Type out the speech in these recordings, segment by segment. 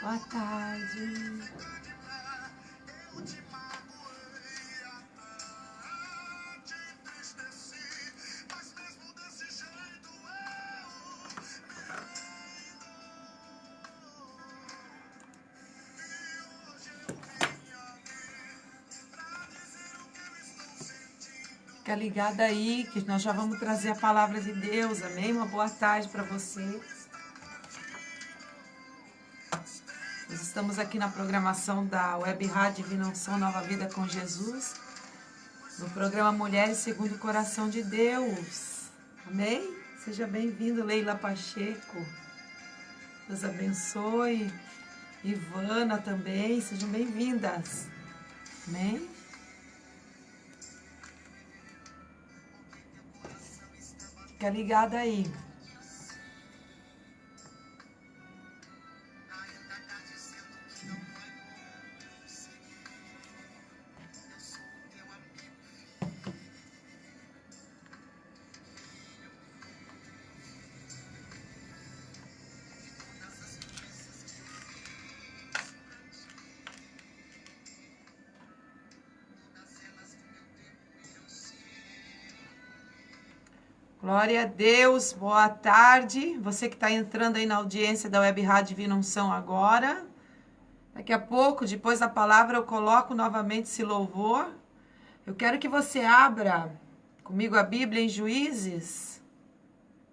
Boa tarde. Fica ligada aí que nós já vamos trazer a palavra de Deus, amém? Uma boa tarde para você. Nós estamos aqui na programação da Web Rádio Divina Unção Nova Vida com Jesus, no programa Mulheres Segundo o Coração de Deus, amém? Seja bem-vindo, Leila Pacheco, Deus abençoe, Ivana também, sejam bem-vindas, amém? Fica ligada aí. Glória a Deus, boa tarde. Você que está entrando aí na audiência da Web Rádio Divina Unção agora. Daqui a pouco, depois da palavra, eu coloco novamente esse louvor. Eu quero que você abra comigo a Bíblia em Juízes.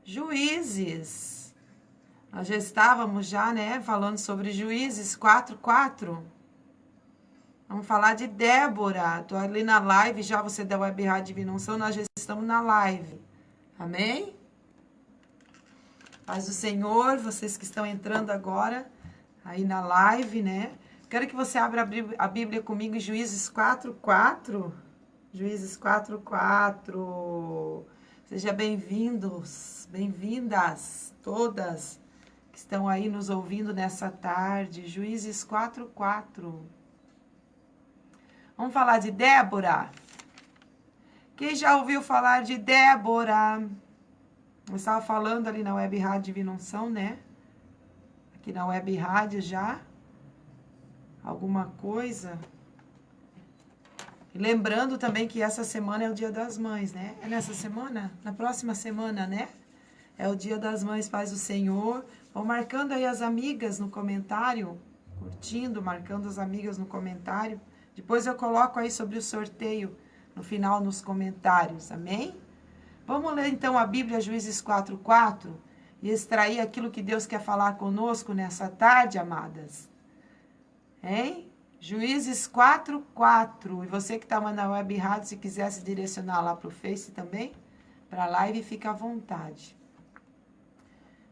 Juízes. Nós já estávamos falando sobre Juízes 4:4. Vamos falar de Débora. Estou ali na live já, você da Web Rádio Divina Unção, nós já estamos na live. Amém? Paz do Senhor, vocês que estão entrando agora aí na live, né? Quero que você abra a Bíblia comigo em Juízes 4:4. Juízes 4:4. Sejam bem-vindos, bem-vindas todas que estão aí nos ouvindo nessa tarde. Juízes 4:4. Vamos falar de Débora? Quem já ouviu falar de Débora? Eu estava falando ali na Web Rádio Divina Unção, né? Aqui na Web Rádio já. Alguma coisa. E lembrando também que essa semana é o Dia das Mães, né? É nessa semana? Na próxima semana, né? É o Dia das Mães, Paz do Senhor. Vão marcando aí as amigas no comentário. Curtindo, marcando as amigas no comentário. Depois eu coloco aí sobre o sorteio no final, nos comentários, amém? Vamos ler então a Bíblia, Juízes 4:4, e extrair aquilo que Deus quer falar conosco nessa tarde, amadas. Hein? Juízes 4:4. E você que está na Web Rádio, se quiser se direcionar lá para o Face também, para a live, fica à vontade.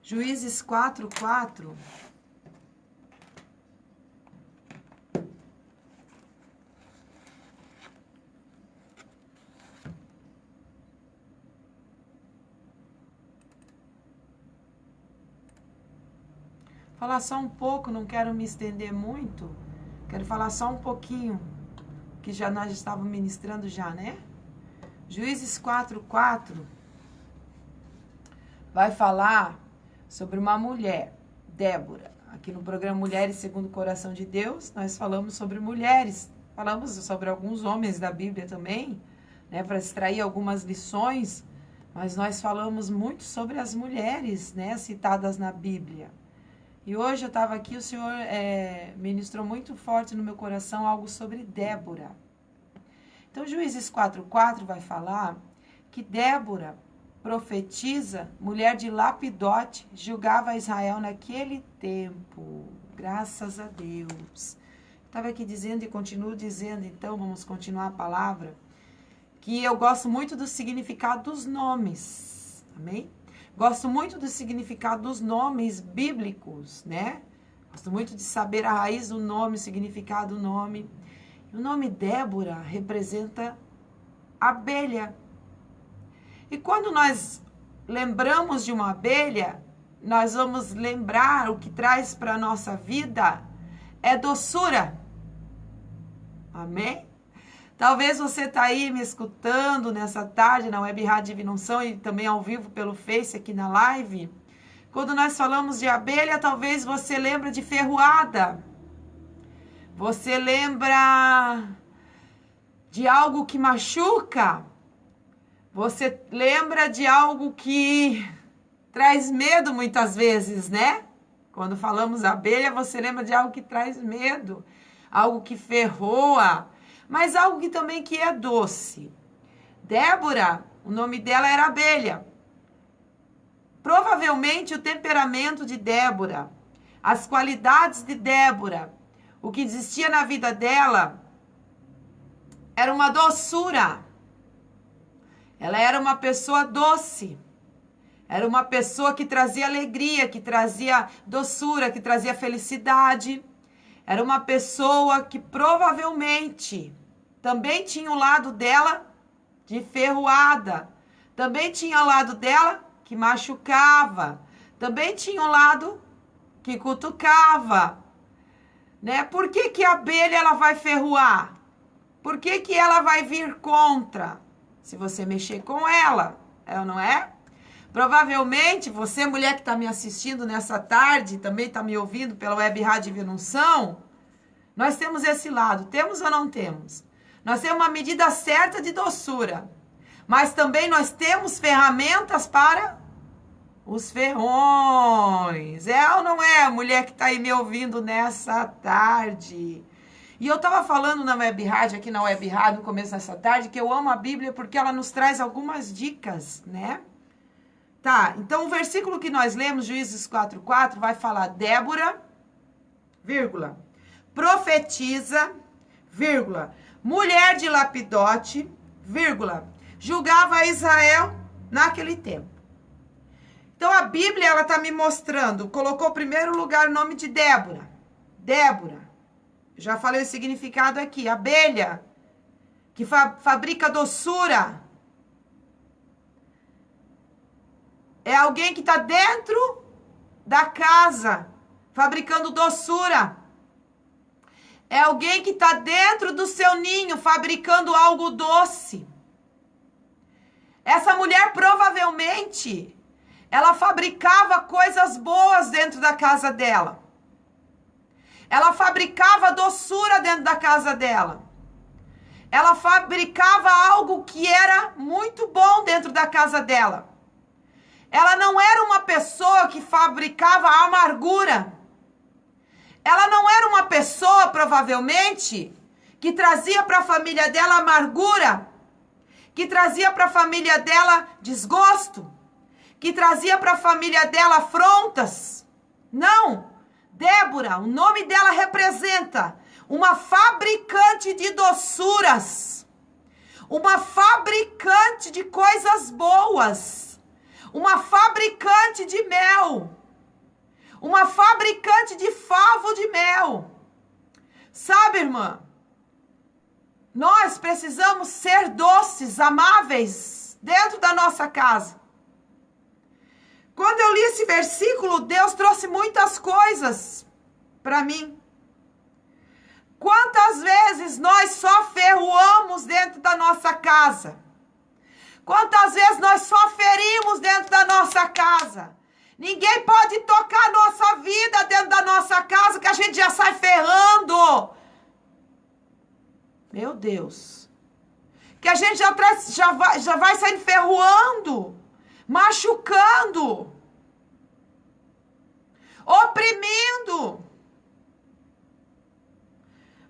Juízes 4:4. Falar só um pouco, não quero me estender muito. Quero falar só um pouquinho, que já nós estávamos ministrando já, né? Juízes 4:4 vai falar sobre uma mulher, Débora. Aqui no programa Mulheres Segundo o Coração de Deus, nós falamos sobre mulheres. Falamos sobre alguns homens da Bíblia também, né? Para extrair algumas lições. Mas nós falamos muito sobre as mulheres, né? Citadas na Bíblia. E hoje eu estava aqui, o Senhor ministrou muito forte no meu coração algo sobre Débora. Então, Juízes 4:4 vai falar que Débora, profetisa, mulher de Lapidote, julgava Israel naquele tempo. Graças a Deus. Estava aqui dizendo e continuo dizendo, então, vamos continuar a palavra, que eu gosto muito do significado dos nomes. Amém? Gosto muito do significado dos nomes bíblicos, né? Gosto muito de saber a raiz do nome, o significado do nome. O nome Débora representa abelha. E quando nós lembramos de uma abelha, nós vamos lembrar o que traz para a nossa vida é doçura. Amém? Talvez você está aí me escutando nessa tarde na Web Rádio Divina Unção e também ao vivo pelo Face aqui na live, Quando nós falamos de abelha, talvez você lembre de ferroada. Você lembra de algo que machuca. Você lembra de algo que traz medo muitas vezes, né? Quando falamos abelha, você lembra de algo que traz medo, algo que ferroa, mas algo que também que é doce. Débora, o nome dela era abelha. Provavelmente o temperamento de Débora, as qualidades de Débora, o que existia na vida dela, era uma doçura. Ela era uma pessoa doce. Era uma pessoa que trazia alegria, que trazia doçura, que trazia felicidade. Era uma pessoa que provavelmente também tinha o lado dela de ferroada. Também tinha o lado dela que machucava. Também tinha o lado que cutucava. Né? Por que que a abelha ela vai ferroar? Por que que ela vai vir contra? Se você mexer com ela, não é? Provavelmente, você, mulher que está me assistindo nessa tarde, também está me ouvindo pela Web Rádio Divina Unção, nós temos esse lado, temos ou não temos? Nós temos uma medida certa de doçura, mas também nós temos ferramentas para os ferrões. É ou não é, a mulher que está aí me ouvindo nessa tarde? E eu estava falando na Web Rádio, aqui na Web Rádio, no começo dessa tarde, que eu amo a Bíblia porque ela nos traz algumas dicas, né? Tá, então o versículo que nós lemos, Juízes 4:4, vai falar Débora, vírgula, profetiza, vírgula, mulher de Lapidote, vírgula, julgava Israel naquele tempo. Então a Bíblia, ela tá me mostrando, colocou em primeiro lugar o nome de Débora. Débora, já falei o significado aqui, abelha, que fabrica doçura. É alguém que está dentro da casa, fabricando doçura. É alguém que está dentro do seu ninho, fabricando algo doce. Essa mulher provavelmente, ela fabricava coisas boas dentro da casa dela. Ela fabricava doçura dentro da casa dela. Ela fabricava algo que era muito bom dentro da casa dela. Ela não era uma pessoa que fabricava amargura. Ela não era uma pessoa, provavelmente, que trazia para a família dela amargura, que trazia para a família dela desgosto, que trazia para a família dela afrontas. Não! Débora, o nome dela representa uma fabricante de doçuras, uma fabricante de coisas boas, uma fabricante de mel, uma fabricante de favo de mel. Sabe, irmã, nós precisamos ser doces, amáveis dentro da nossa casa. Quando eu li esse versículo, Deus trouxe muitas coisas para mim. Quantas vezes nós só ferroamos dentro da nossa casa? Quantas vezes nós só ferimos dentro da nossa casa? Ninguém pode tocar a nossa vida dentro da nossa casa, que a gente já sai ferrando. Meu Deus. Que a gente já vai saindo ferroando, machucando, oprimindo.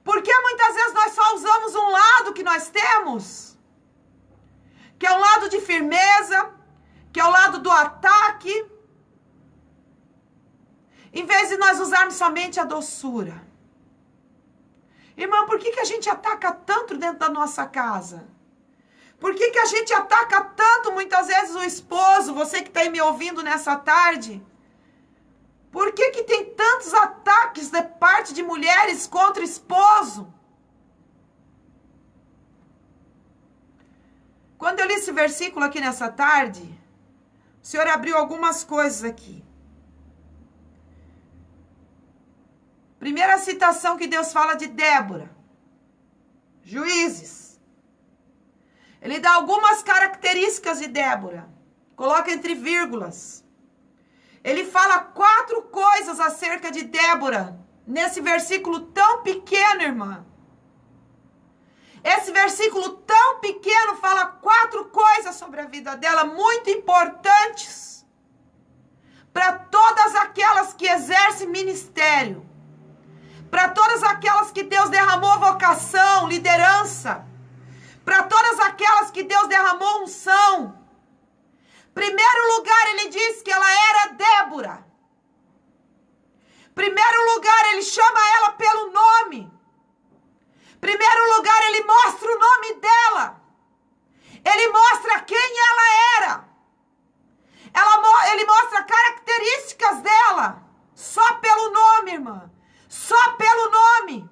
Porque muitas vezes nós só usamos um lado que nós temos, que é o lado de firmeza, que é o lado do ataque, em vez de nós usarmos somente a doçura. Irmão, por que a gente ataca tanto dentro da nossa casa? Por que a gente ataca tanto, muitas vezes, o esposo, você que está aí me ouvindo nessa tarde? Por que tem tantos ataques de parte de mulheres contra o esposo? Quando eu li esse versículo aqui nessa tarde, o Senhor abriu algumas coisas aqui. Primeira citação que Deus fala de Débora, Juízes. Ele dá algumas características de Débora, coloca entre vírgulas. ele fala 4 coisas acerca de Débora, nesse versículo tão pequeno, irmã. Esse versículo tão pequeno fala 4 coisas sobre a vida dela, muito importantes, para todas aquelas que exercem ministério, para todas aquelas que Deus derramou vocação, liderança, para todas aquelas que Deus derramou unção. Primeiro lugar, ele diz que ela era Débora. Primeiro lugar, ele chama ela pelo nome. Primeiro lugar, ele mostra o nome dela. Ele mostra quem ela era. Ele mostra características dela. Só pelo nome, irmã. Só pelo nome.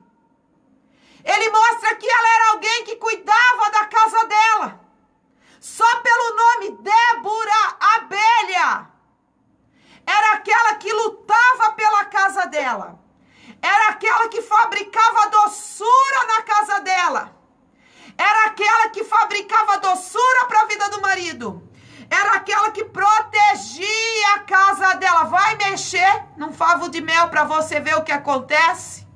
Ele mostra que ela era alguém que cuidava da casa dela. Só pelo nome, Débora, abelha. Era aquela que lutava pela casa dela. Era aquela que fabricava doçura na casa dela. Era aquela que fabricava doçura para a vida do marido. Era aquela que protegia a casa dela. Vai mexer num favo de mel para você ver o que acontece?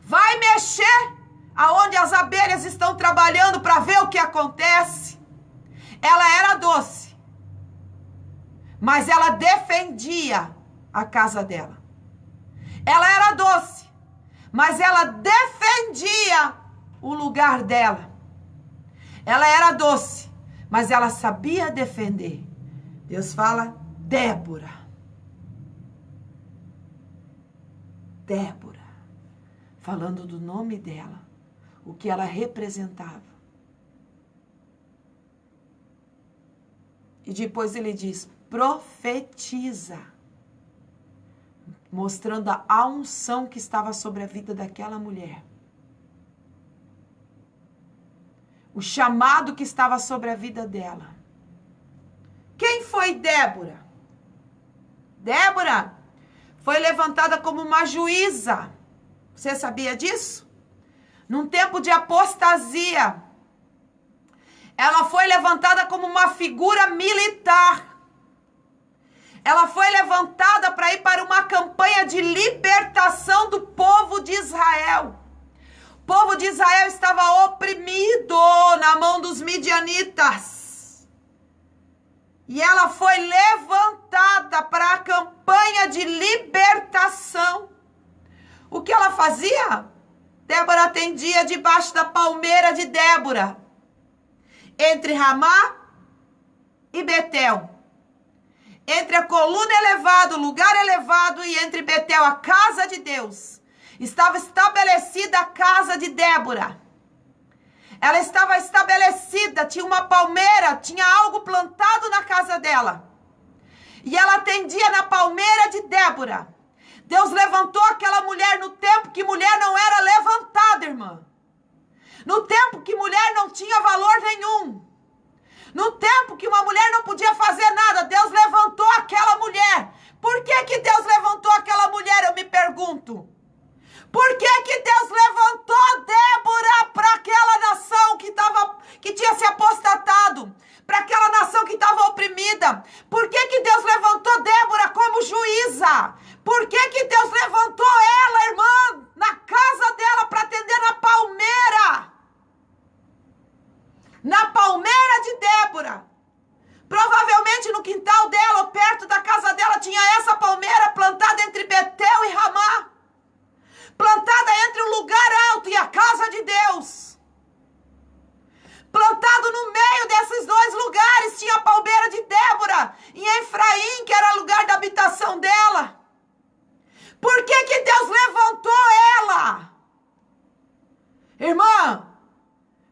Vai mexer aonde as abelhas estão trabalhando para ver o que acontece? Ela era doce, mas ela defendia a casa dela. Ela era doce, mas ela defendia o lugar dela. Ela era doce, mas ela sabia defender. Deus fala, Débora. Débora. Falando do nome dela, o que ela representava. E depois ele diz, profetiza. Mostrando a unção que estava sobre a vida daquela mulher. O chamado que estava sobre a vida dela. Quem foi Débora? Débora foi levantada como uma juíza. Você sabia disso? Num tempo de apostasia. Ela foi levantada como uma figura militar. Ela foi levantada para ir para uma campanha de libertação do povo de Israel. O povo de Israel estava oprimido na mão dos midianitas. E ela foi levantada para a campanha de libertação. O que ela fazia? Débora atendia debaixo da palmeira de Débora, entre Ramá e Betel. Entre a coluna elevada, o lugar elevado, e entre Betel, a casa de Deus, estava estabelecida a casa de Débora. Ela estava estabelecida, tinha uma palmeira, tinha algo plantado na casa dela. E ela atendia na palmeira de Débora. Deus levantou aquela mulher no tempo que mulher não era levantada, irmã. No tempo que mulher não tinha valor nenhum. No tempo que uma mulher não podia fazer nada, Deus levantou aquela mulher. Por que Deus levantou aquela mulher, eu me pergunto? Por que Deus levantou Débora para aquela nação que tinha se apostatado? Para aquela nação que estava oprimida? Por que Deus levantou Débora como juíza? Por que Deus levantou ela, irmã, na casa dela para atender na palmeira? Na palmeira de Débora. Provavelmente no quintal dela, ou perto da casa dela, tinha essa palmeira plantada entre Betel e Ramá. Plantada entre o lugar alto e a casa de Deus. Plantado no meio desses dois lugares, tinha a palmeira de Débora. Em Efraim, que era o lugar da habitação dela. Por que Deus levantou ela? Irmã,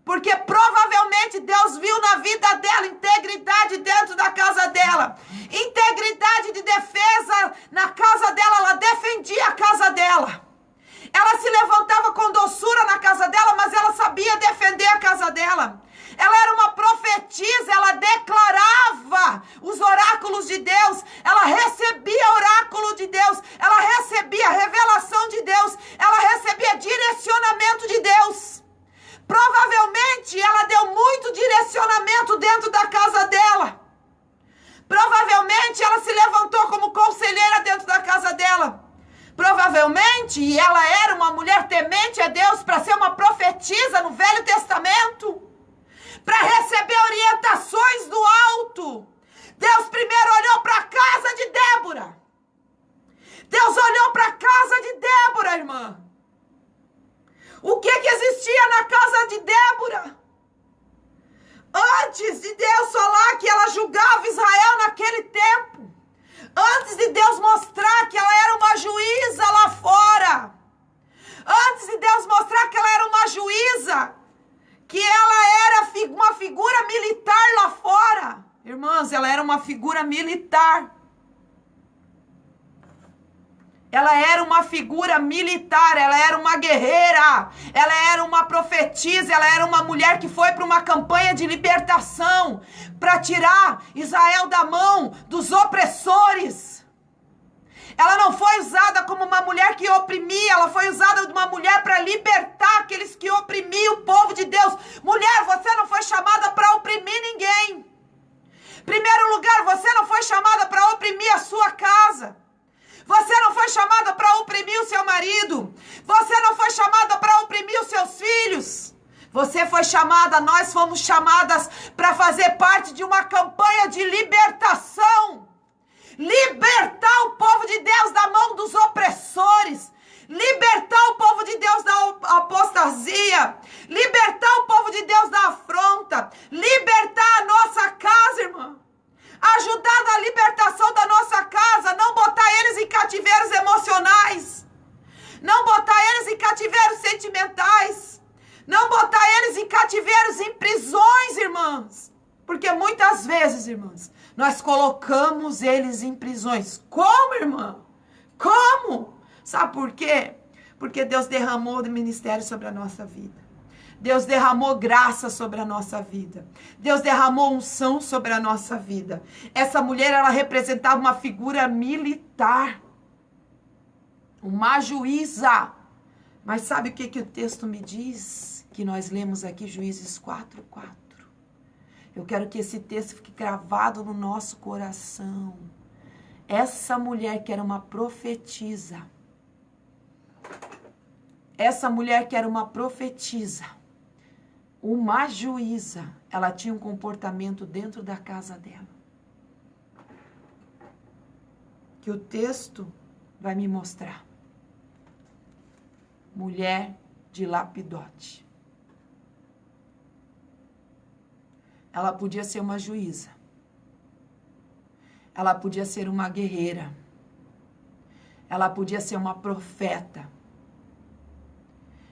porque provavelmente Deus viu na vida dela integridade dentro da casa dela. Integridade de defesa na casa dela. Ela defendia a casa dela. Ela se levantava com doçura na casa dela, mas ela sabia defender a casa dela. Ela era uma profetisa, ela declarava os oráculos de Deus. Ela recebia oráculo de Deus. Ela recebia revelação de Deus. Ela recebia direcionamento de Deus. Provavelmente ela deu muito direcionamento dentro da casa dela. Provavelmente ela se levantou tempo. Antes de Deus mostrar que ela era uma juíza lá fora. Antes de Deus mostrar que ela era uma juíza, que ela era uma figura militar lá fora. Irmãs, ela era uma figura militar. Ela era uma figura militar, ela era uma guerreira, ela era uma profetisa, ela era uma mulher que foi para uma campanha de libertação, para tirar Israel da mão dos opressores. Ela não foi usada como uma mulher que oprimia, ela foi usada como uma mulher para libertar aqueles que oprimiam o povo de Deus. Mulher, você não foi chamada para oprimir ninguém. Em primeiro lugar, você não foi chamada para oprimir a sua casa. Você não foi chamada para oprimir o seu marido. Você não foi chamada para oprimir os seus filhos. Você foi chamada, nós fomos chamadas para fazer parte de uma campanha de libertação. Libertar o povo de Deus da mão dos opressores. Libertar o povo de Deus da apostasia. Libertar o povo de Deus da afronta. Libertar a nossa casa, irmã. Ajudar na libertação da nossa casa, não botar eles em cativeiros emocionais, não botar eles em cativeiros sentimentais, não botar eles em cativeiros, em prisões, irmãs. Porque muitas vezes, irmãs, nós colocamos eles em prisões. Como, irmã? Como? Sabe por quê? Porque Deus derramou o ministério sobre a nossa vida. Deus derramou graça sobre a nossa vida. Deus derramou unção sobre a nossa vida. Essa mulher, ela representava uma figura militar. Uma juíza. Mas sabe o que o texto me diz? Que nós lemos aqui, Juízes 4:4. Eu quero que esse texto fique gravado no nosso coração. Essa mulher que era uma profetisa. Essa mulher que era uma profetisa. Uma juíza, ela tinha um comportamento dentro da casa dela. Que o texto vai me mostrar. Mulher de Lapidote. Ela podia ser uma juíza. Ela podia ser uma guerreira. Ela podia ser uma profeta.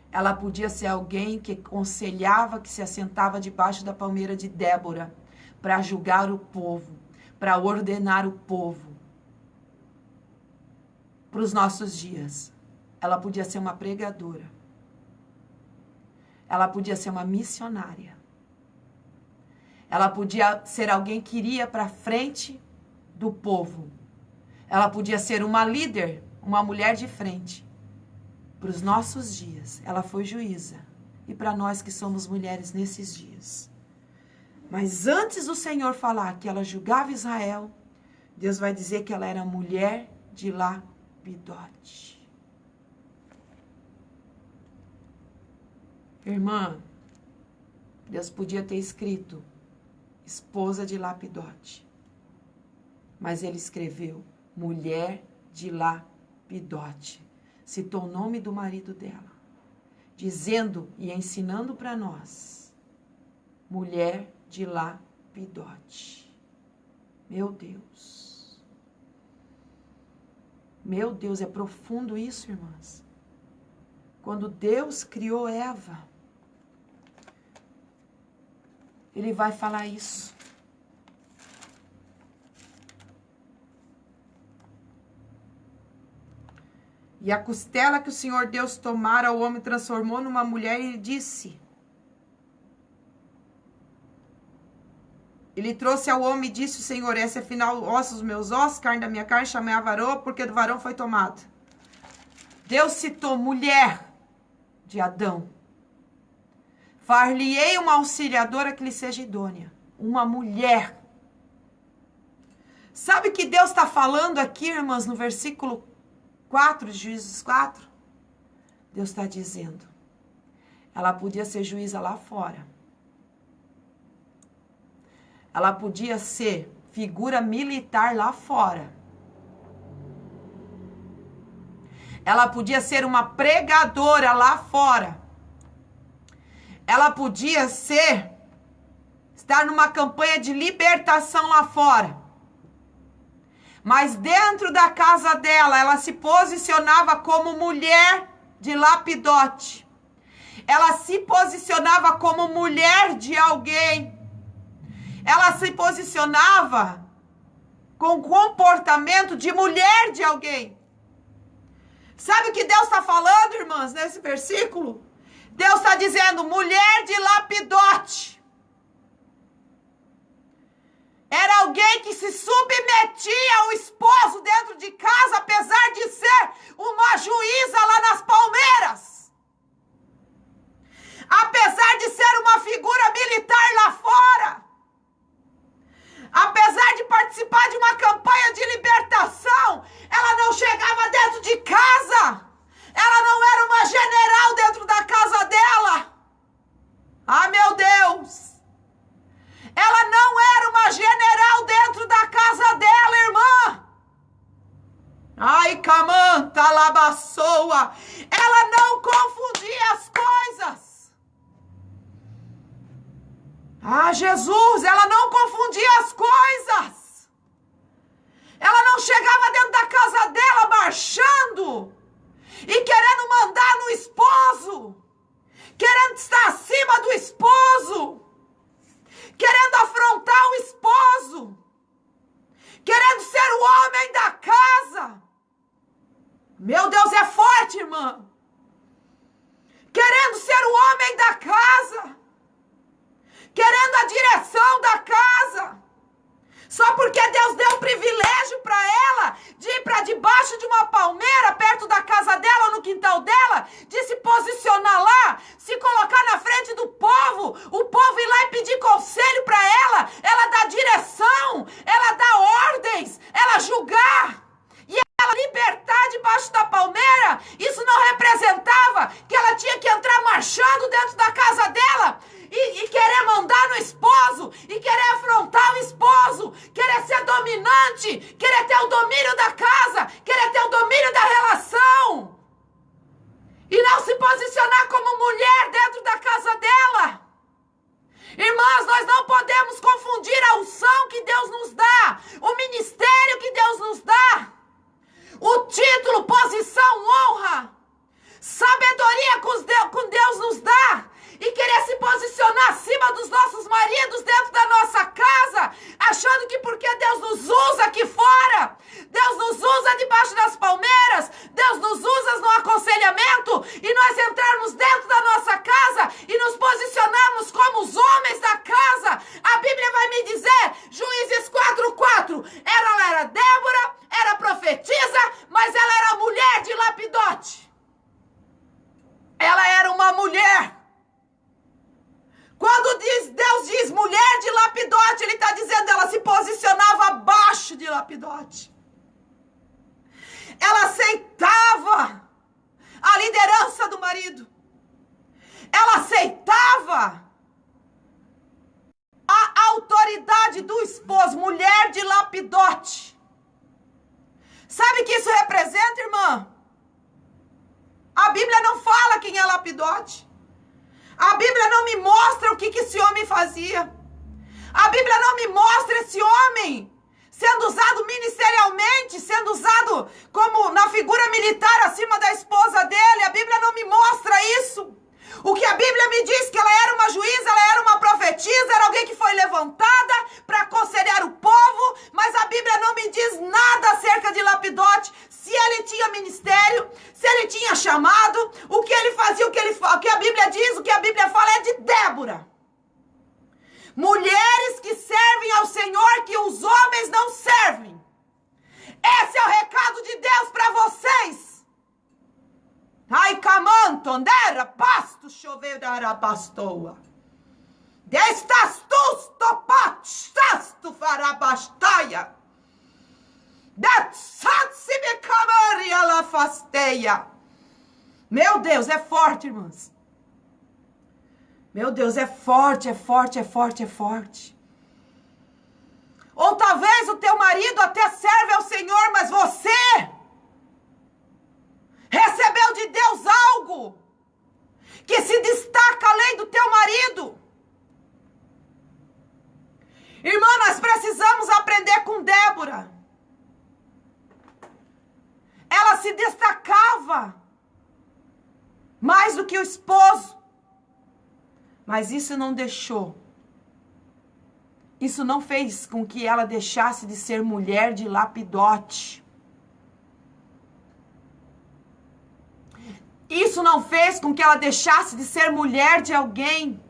Ela podia ser alguém que aconselhava, que se assentava debaixo da palmeira de Débora para julgar o povo, para ordenar o povo. Para os nossos dias, ela podia ser uma pregadora. Ela podia ser uma missionária. Ela podia ser alguém que iria para frente do povo. Ela podia ser uma líder, uma mulher de frente. Para os nossos dias, ela foi juíza. E para nós que somos mulheres nesses dias. Mas antes do Senhor falar que ela julgava Israel, Deus vai dizer que ela era mulher de Lapidote. Irmã, Deus podia ter escrito esposa de Lapidote. Mas ele escreveu mulher de Lapidote. Citou o nome do marido dela, dizendo e ensinando para nós, mulher de Lapidote. Meu Deus. Meu Deus, é profundo isso, irmãs. Quando Deus criou Eva, Ele vai falar isso. E a costela que o Senhor Deus tomara, o homem transformou numa mulher e disse. Ele trouxe ao homem e disse o Senhor, esse é afinal ossos dos meus ossos, carne da minha carne, chamei a varoa, porque do varão foi tomado. Deus citou mulher de Adão. Far-lhe-ei uma auxiliadora que lhe seja idônea. Uma mulher. Sabe o que Deus está falando aqui, irmãs, no versículo 4 de Juízes 4? Deus está dizendo, ela podia ser juíza lá fora. Ela podia ser figura militar lá fora. Ela podia ser uma pregadora lá fora. Ela podia estar numa campanha de libertação lá fora. Mas dentro da casa dela, ela se posicionava como mulher de Lapidote. Ela se posicionava como mulher de alguém. Ela se posicionava com comportamento de mulher de alguém. Sabe o que Deus está falando, irmãs, nesse versículo? Deus está dizendo, mulher de Lapidote. Era alguém que se submetia ao esposo dentro de casa, apesar de ser uma juíza lá nas Palmeiras. Apesar de ser uma figura militar lá fora. Apesar de participar de uma campanha de libertação, ela não chegava dentro de casa. Ela não era uma general dentro da casa dela. Ah, meu Deus! Ela não era uma general dentro da casa dela, irmã. Ai, camanta, labassoa. Ela não confundia as coisas. Ah, Jesus, ela não confundia as coisas. Ela não chegava dentro da casa dela marchando e querendo mandar no esposo, querendo estar acima do esposo, querendo afrontar o esposo, querendo ser o homem da casa. Meu Deus, é forte, irmã. Querendo ser o homem da casa, querendo a direção da casa, só porque Deus deu um privilégio para ela de ir para debaixo de uma palmeira, perto da casa dela, no quintal dela, de se posicionar lá, se colocar na frente do povo, o povo ir lá e pedir conselho para ela dar direção, ela dar ordens, ela julgar. E ela libertar debaixo da palmeira, isso não representava que ela tinha que entrar marchando dentro da casa dela e querer mandar no esposo, e querer afrontar o esposo, querer ser dominante, querer ter o domínio da casa, querer ter o domínio da relação, e não se posicionar como mulher dentro da casa dela. Irmãs, nós não podemos confundir a unção que Deus nos dá, o ministério que Deus nos dá, o título, posição, honra, sabedoria que Deus nos dá, e querer se posicionar acima dos nossos maridos dentro da nossa casa, achando que porque Deus nos usa aqui fora, Deus nos usa debaixo das palmeiras, Deus nos usa no aconselhamento, e nós entrarmos dentro da nossa casa e nos posicionarmos como os homens da casa. A Bíblia vai me dizer, Juízes 4:4, ela era Débora, era profetisa, mas ela era mulher de Lapidote. Ela era uma mulher. Quando Deus diz mulher de Lapidote, Ele está dizendo ela se posicionava abaixo de Lapidote. Ela aceitava a liderança do marido. Ela aceitava a autoridade do esposo, mulher de Lapidote. Sabe o que isso representa, irmã? A Bíblia não fala quem é Lapidote. A Bíblia não me mostra o que esse homem fazia. A Bíblia não me mostra esse homem sendo usado ministerialmente, sendo usado como na figura militar acima da esposa dele. A Bíblia não me mostra isso. O que a Bíblia me diz que ela era uma juíza, ela era uma profetisa, era alguém que foi levantada para aconselhar o povo, mas a Bíblia não me diz nada acerca de Lapidote, se ele tinha ministério, se ele tinha chamado, o que ele fazia, o que a Bíblia diz, o que a Bíblia fala é de Débora. Mulheres que servem ao Senhor que os homens não servem. Esse é o recado de Deus para vocês. Ai, camantondera, pasto, choverara, pastoa. Destastus, topat, stastu, farabastaia. Datsatsime camaria la fasteia. Meu Deus, é forte, irmãs. Meu Deus, é forte, é forte, é forte, é forte. Ou talvez o teu marido até serve ao Senhor, mas você recebeu de Deus algo que se destaca além do teu marido. Irmã, nós precisamos aprender com Débora. se destacava mais do que o esposo. Mas isso não deixou. Isso não fez com que ela deixasse de ser mulher de lapidote. Isso não fez com que ela deixasse de ser mulher de alguém.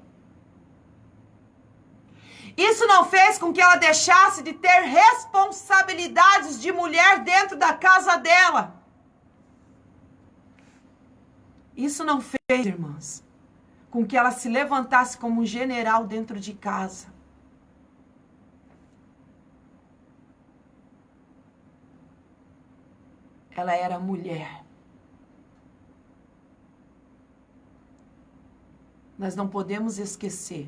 Isso não fez com que ela deixasse de ter responsabilidades de mulher dentro da casa dela. Isso não fez, irmãs, com que ela se levantasse como um general dentro de casa. Ela era mulher. Nós não podemos esquecer.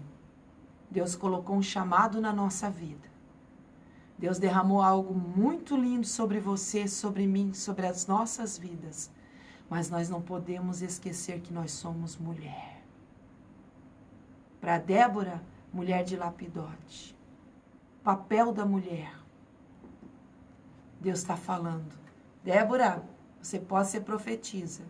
Deus colocou um chamado na nossa vida. Deus derramou algo muito lindo sobre você, sobre mim, sobre as nossas vidas. Mas nós não podemos esquecer que nós somos mulher. Para Débora, mulher de lapidote. Papel da mulher. Deus está falando. Débora, você pode ser profetisa.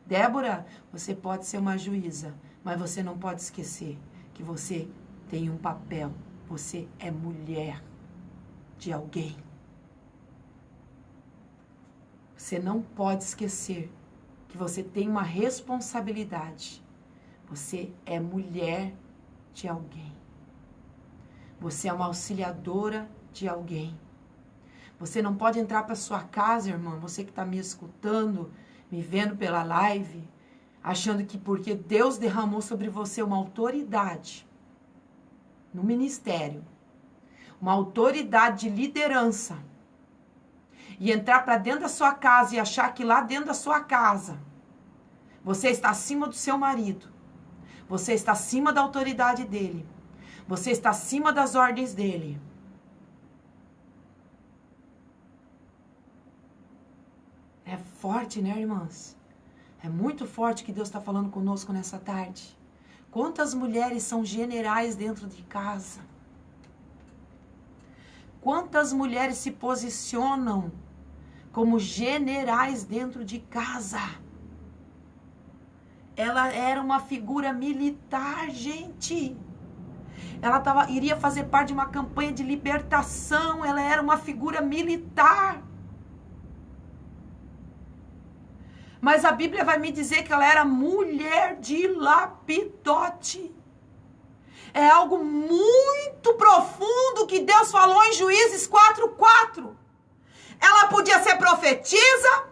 Débora, você pode ser uma juíza. Mas você não pode esquecer que você tem um papel. Você é mulher de alguém. Você não pode esquecer que você tem uma responsabilidade. Você é mulher de alguém. Você é uma auxiliadora de alguém. Você não pode entrar para sua casa, irmã, você que está me escutando, me vendo pela live, achando que porque Deus derramou sobre você uma autoridade no ministério, uma autoridade de liderança, e entrar para dentro da sua casa e achar que lá dentro da sua casa você está acima do seu marido, você está acima da autoridade dele, você está acima das ordens dele. É forte, né, irmãs? É muito forte que Deus está falando conosco nessa tarde. Quantas mulheres são generais dentro de casa? Quantas mulheres se posicionam como generais dentro de casa? Ela era uma figura militar, gente. Ela iria fazer parte de uma campanha de libertação. Ela era uma figura militar. Mas a Bíblia vai me dizer que ela era mulher de lapidote. É algo muito profundo que Deus falou em Juízes 4:4. Ela podia ser profetisa,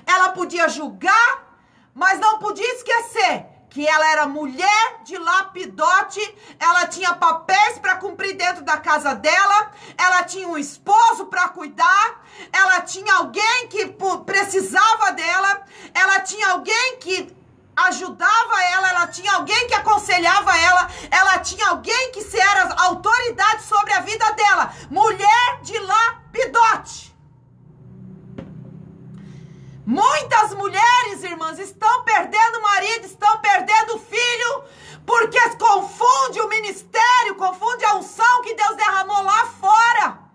ela podia julgar, mas não podia esquecer que ela era mulher de lapidote, ela tinha papéis para cumprir dentro da casa dela, ela tinha um esposo para cuidar, ela tinha alguém que precisava dela, ela tinha alguém que ajudava ela tinha alguém que aconselhava ela tinha alguém que era autoridade sobre a vida dela. Mulher de lapidote. Muitas mulheres, irmãs, estão perdendo marido, estão perdendo filho, porque confunde o ministério, confunde a unção que Deus derramou lá fora.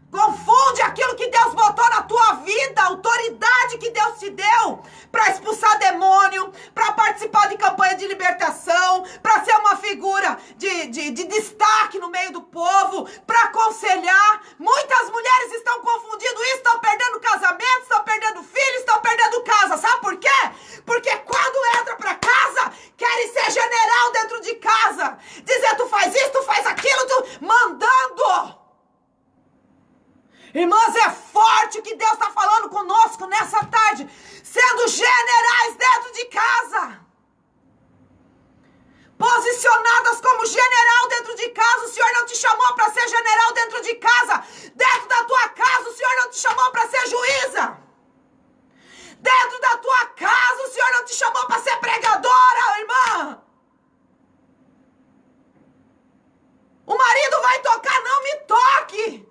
Confunde aquilo que Deus botou na tua vida, a autoridade que Deus te deu para expulsar demônio, para participar de campanha de libertação, para ser uma figura de destaque no meio do povo, para aconselhar. Muitas mulheres estão confundindo isso, estão perdendo casamento, estão perdendo filhos, estão perdendo casa. Sabe por quê? Porque quando entra para casa, querem ser general dentro de casa. Dizer, tu faz isso, tu faz aquilo, tu mandando. Irmãs, é forte o que Deus está falando conosco nessa tarde. Sendo generais dentro de casa. Posicionadas como general dentro de casa. O Senhor não te chamou para ser general dentro de casa. Dentro da tua casa, o Senhor não te chamou para ser juíza. Dentro da tua casa, o Senhor não te chamou para ser pregadora, irmã. O marido vai tocar, não me toque.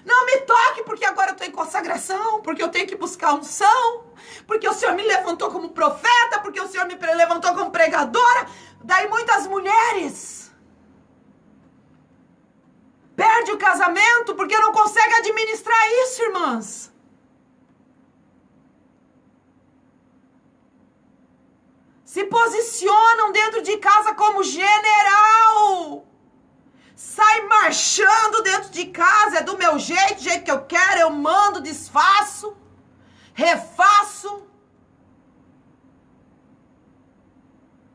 Não me toque, porque agora eu estou em consagração, porque eu tenho que buscar unção, porque o Senhor me levantou como profeta, porque o Senhor me levantou como pregadora. Daí muitas mulheres perdem o casamento porque não conseguem administrar isso, irmãs. se posicionam dentro de casa como general. Sai marchando dentro de casa, é do meu jeito, do jeito que eu quero, eu mando, desfaço, refaço.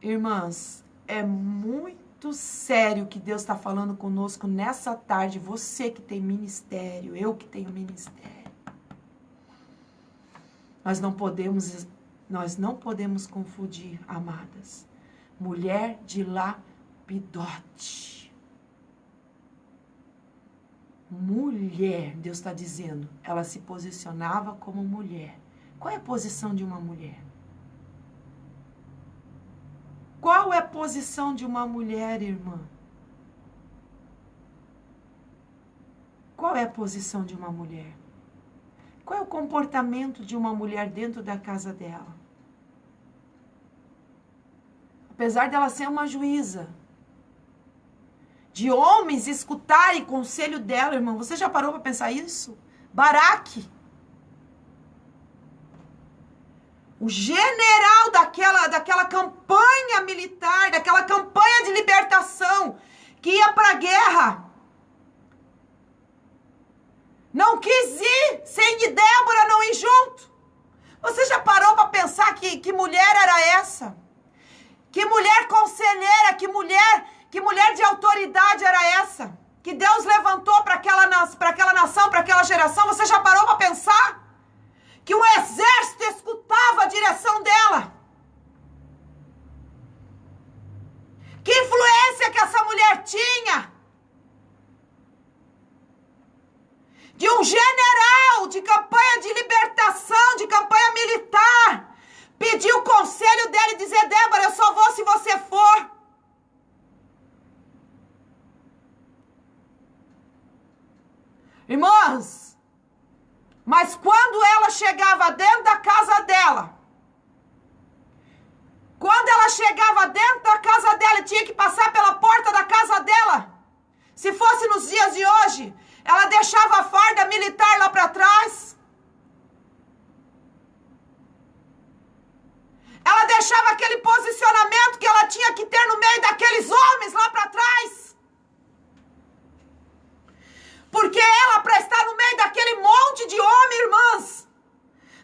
Irmãs, é muito sério que Deus está falando conosco nessa tarde. Você que tem ministério, eu que tenho ministério. Nós não podemos confundir, amadas. Mulher de Lapidote. Mulher, Deus está dizendo, ela se posicionava como mulher. Qual é a posição de uma mulher? Qual é a posição de uma mulher, irmã? Qual é a posição de uma mulher? Qual é o comportamento de uma mulher dentro da casa dela? Apesar dela ser uma juíza, de homens escutarem conselho dela, irmão. Você já parou para pensar isso? Baraque, o general daquela campanha militar, daquela campanha de libertação, que ia para a guerra, não quis ir, sem Débora não ir junto. Você já parou para pensar que mulher era essa? Que mulher conselheira, que mulher de autoridade era essa? Que Deus levantou para aquela nação, para aquela geração? Você já parou para pensar? Que um exército escutava a direção dela? Que influência que essa mulher tinha? De um general de campanha de libertação, de campanha militar, pedir o conselho dela e dizer: Débora, eu só vou se você for. Irmãs, mas quando ela chegava dentro da casa dela, tinha que passar pela porta da casa dela. Se fosse nos dias de hoje, ela deixava a farda militar lá para trás. Ela deixava aquele posicionamento que ela tinha que ter no meio daqueles homens lá para trás. Porque ela, para estar no meio daquele monte de homem, irmãs,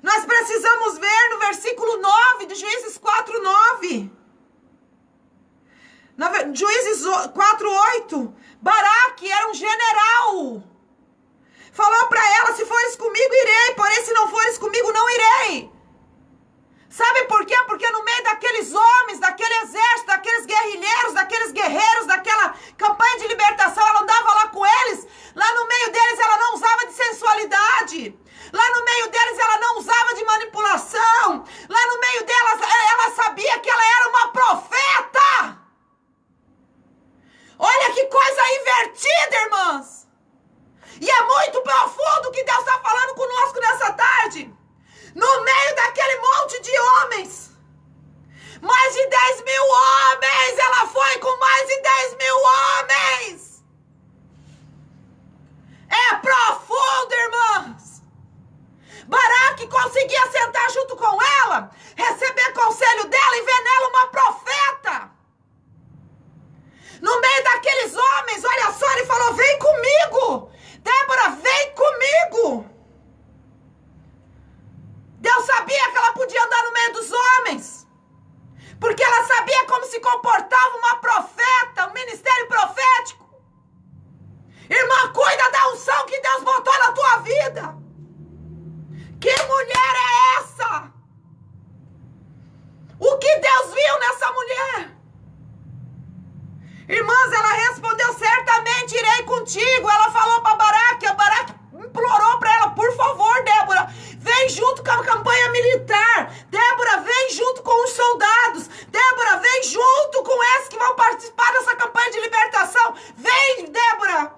nós precisamos ver no versículo 9 de Juízes 4:9. Juízes 4:8. Baraque era um general. Falou para ela: se fores comigo, irei, porém se não fores comigo, não irei. Sabe por quê? Porque no meio daqueles homens, daquele exército, daqueles guerrilheiros, daqueles guerreiros, daquela campanha de libertação, ela andava lá com eles. Lá no meio deles ela não usava de sensualidade. Lá no meio deles ela não usava de manipulação. Lá no meio delas ela sabia que ela era uma profeta. Olha que coisa invertida, irmãs. E é muito profundo o que Deus está falando conosco nessa tarde. No meio daquele monte de homens, mais de 10.000 homens, ela foi com mais de 10.000 homens. É profundo, irmãs. Baraque conseguia sentar junto com ela, receber conselho dela e ver nela uma profeta. No meio daqueles homens, olha só, ele falou: vem comigo, Débora, vem comigo. Deus sabia que ela podia andar no meio dos homens, porque ela sabia como se comportava uma profeta, um ministério profético. Irmã, cuida da unção que Deus botou na tua vida. Que mulher é essa? O que Deus viu nessa mulher? Irmãs, ela respondeu: certamente irei contigo. Ela falou para Baraque, implorou para ela: por favor, Débora, vem junto com a campanha militar. Débora, vem junto com os soldados. Débora, vem junto com esses que vão participar dessa campanha de libertação. Vem, Débora,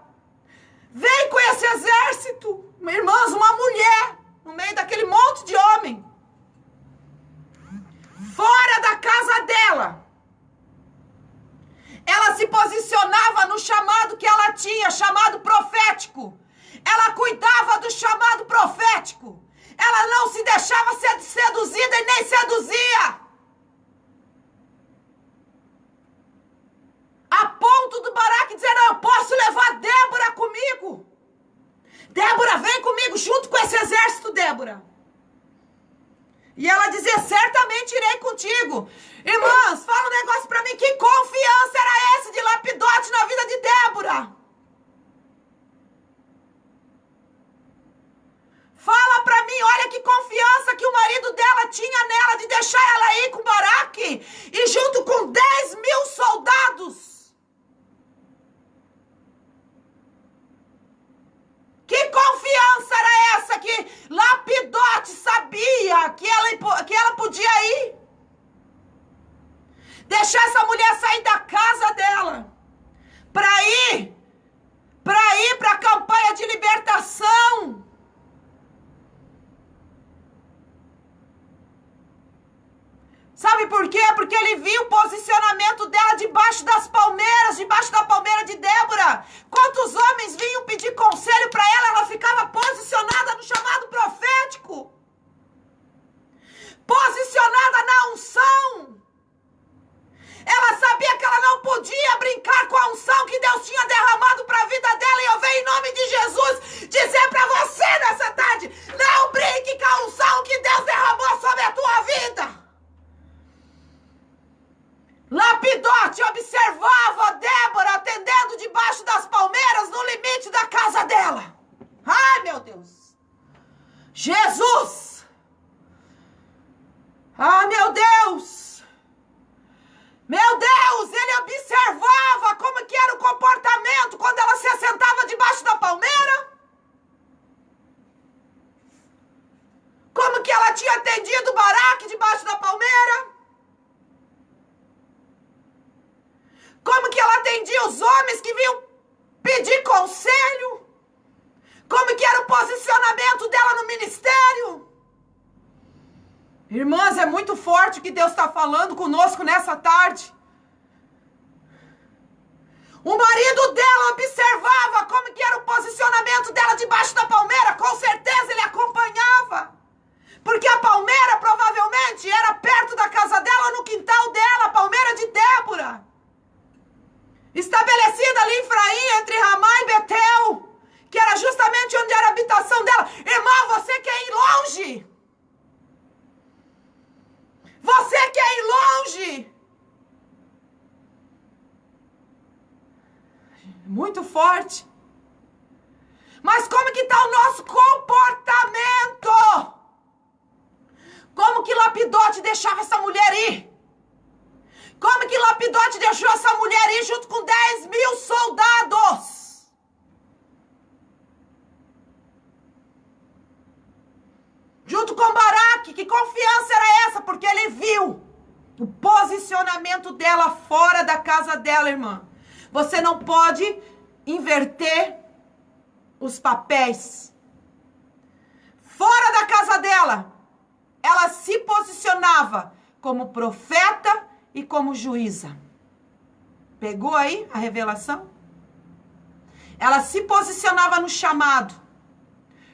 vem com esse exército. Irmãs, uma mulher no meio daquele monte de homem, fora da casa dela, ela se posicionava no chamado que ela tinha, chamado profético. Ela cuidava do chamado profético. Ela não se deixava ser seduzida e nem seduzia. Débora. E ela dizia, certamente irei contigo. Irmãs, fala um negócio pra mim. Que confiança era essa de Lapidote na vida de Débora? Fala pra mim, olha que confiança que o marido dela tinha nela de deixar ela ir com Baraque e junto com 10.000 soldados. Que confiança era essa que Lapidote sabia que ela podia ir? Deixar essa mulher sair da casa dela para ir para a campanha de libertação. Sabe por quê? Porque ele viu o posicionamento dela debaixo das palmeiras, debaixo da palmeira de Débora. Quantos homens vinham pedir conselho para ela, ela ficava posicionada no chamado profético. Posicionada na unção. Ela sabia que ela não podia brincar com a unção que Deus tinha derramado para a vida dela. E eu venho em nome de Jesus dizer para você nessa tarde, não brinque com a unção que Deus derramou sobre a tua vida. Lapidote observava Débora atendendo debaixo das palmeiras no limite da casa dela. Ai, meu Deus. Jesus. Ah, meu Deus. Meu Deus, ele observava como que era o comportamento quando ela se assentava debaixo da palmeira. Como que ela tinha atendido Baraque debaixo da palmeira. Como que ela atendia os homens que vinham pedir conselho? Como que era o posicionamento dela no ministério? Irmãs, é muito forte o que Deus está falando conosco nessa tarde. O marido dela observava como que era o posicionamento dela debaixo da palmeira. Com certeza ele acompanhava. Porque a palmeira provavelmente era perto da casa dela, no quintal dela, a palmeira de Débora. Estabelecida ali em Efraim, entre Ramá e Betel, que era justamente onde era a habitação dela. Irmão, você quer ir longe? Você quer ir longe? Muito forte. Mas como que está o nosso comportamento? Como que Lapidote deixava essa mulher ir? Como que Lapidote deixou essa mulher ir junto com 10.000 soldados? Junto com Baraque. Que confiança era essa? Porque ele viu o posicionamento dela fora da casa dela, irmã. Você não pode inverter os papéis. Fora da casa dela, ela se posicionava como profeta e como juíza. Pegou aí a revelação? Ela se posicionava no chamado.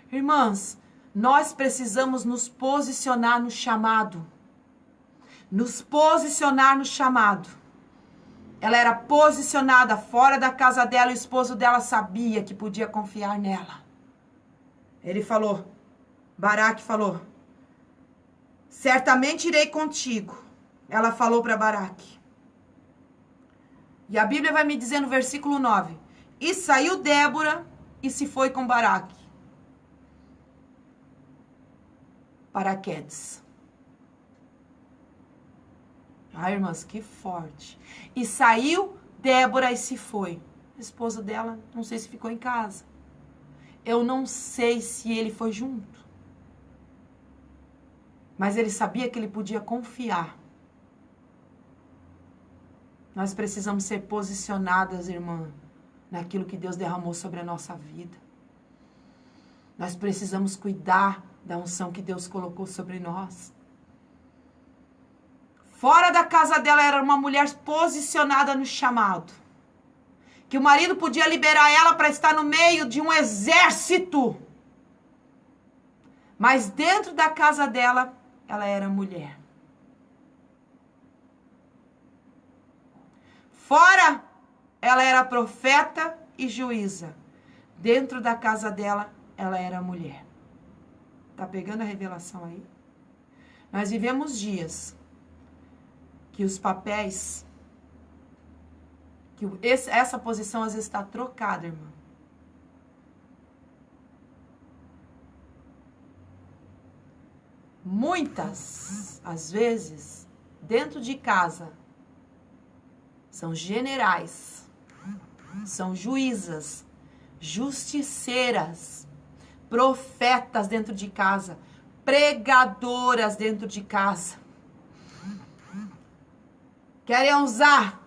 Irmãs, nós precisamos nos posicionar no chamado. Nos posicionar no chamado. Ela era posicionada fora da casa dela, o esposo dela sabia que podia confiar nela. Ele falou, Baraque falou, certamente irei contigo. Ela falou para Baraque. E a Bíblia vai me dizer no versículo 9. E saiu Débora e se foi com Baraque para Quedes. Ai, irmãs, que forte. E saiu Débora e se foi. O esposo dela, não sei se ficou em casa. Eu não sei se ele foi junto. Mas ele sabia que ele podia confiar. Nós precisamos ser posicionadas, irmã, naquilo que Deus derramou sobre a nossa vida. Nós precisamos cuidar da unção que Deus colocou sobre nós. Fora da casa dela era uma mulher posicionada no chamado. Que o marido podia liberar ela para estar no meio de um exército. Mas dentro da casa dela, ela era mulher. Fora, ela era profeta e juíza. Dentro da casa dela, ela era mulher. Tá pegando a revelação aí? Nós vivemos dias que os papéis, que essa posição às vezes está trocada, irmã. Muitas, às vezes, dentro de casa, são generais, são juízas, justiceiras, profetas dentro de casa, pregadoras dentro de casa. Querem usar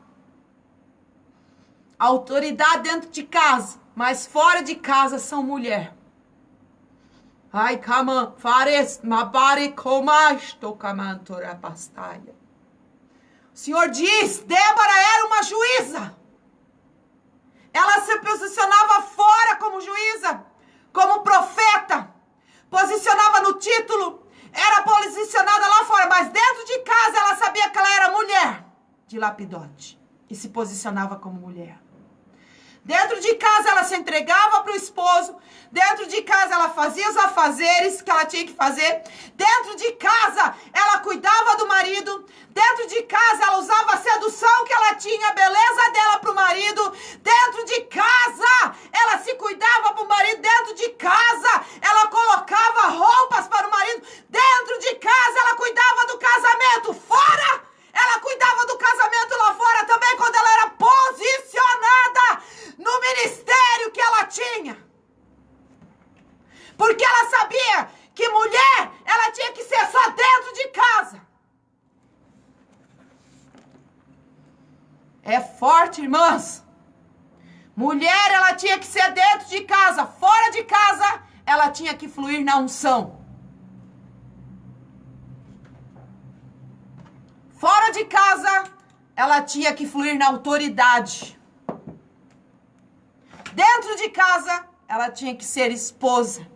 autoridade dentro de casa, mas fora de casa são mulher. Ai, kaman, fares, mabare, comasto, kamantora pastaia. O Senhor diz, Débora era uma juíza. Ela se posicionava fora como juíza, como profeta. Posicionava no título, era posicionada lá fora, mas dentro de casa ela sabia que ela era mulher de Lapidote e se posicionava como mulher. Dentro de casa ela se entregava para o esposo. Dentro de casa ela fazia os afazeres que ela tinha que fazer. Dentro de casa ela cuidava do marido. Dentro de casa ela usava a sedução que ela tinha, a beleza dela para o marido. Dentro de casa ela se cuidava para o marido. Dentro de casa ela colocava roupas para o marido. Dentro de casa ela cuidava do casamento. Fora! Ela cuidava do casamento lá fora também quando ela era posicionada no ministério que ela tinha. Porque ela sabia que mulher, ela tinha que ser só dentro de casa. É forte, irmãs. Mulher, ela tinha que ser dentro de casa. Fora de casa, ela tinha que fluir na unção. Fora de casa, ela tinha que fluir na autoridade. Dentro de casa, ela tinha que ser esposa.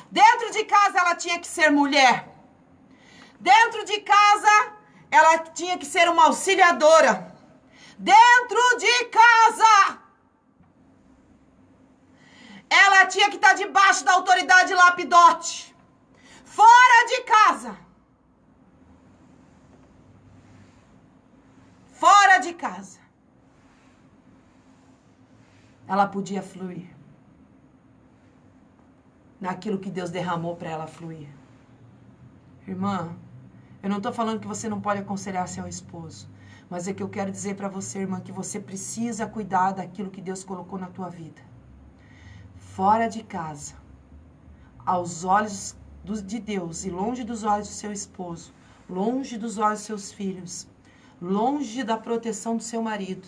Dentro de casa, ela tinha que ser mulher. Dentro de casa, ela tinha que ser uma auxiliadora. Dentro de casa, ela tinha que estar debaixo da autoridade de Lapidote. Fora de casa, ela podia fluir naquilo que Deus derramou para ela fluir. Irmã, eu não estou falando que você não pode aconselhar seu esposo, mas é que eu quero dizer para você, irmã, que você precisa cuidar daquilo que Deus colocou na tua vida. Fora de casa, aos olhos de Deus e longe dos olhos do seu esposo, longe dos olhos dos seus filhos, longe da proteção do seu marido,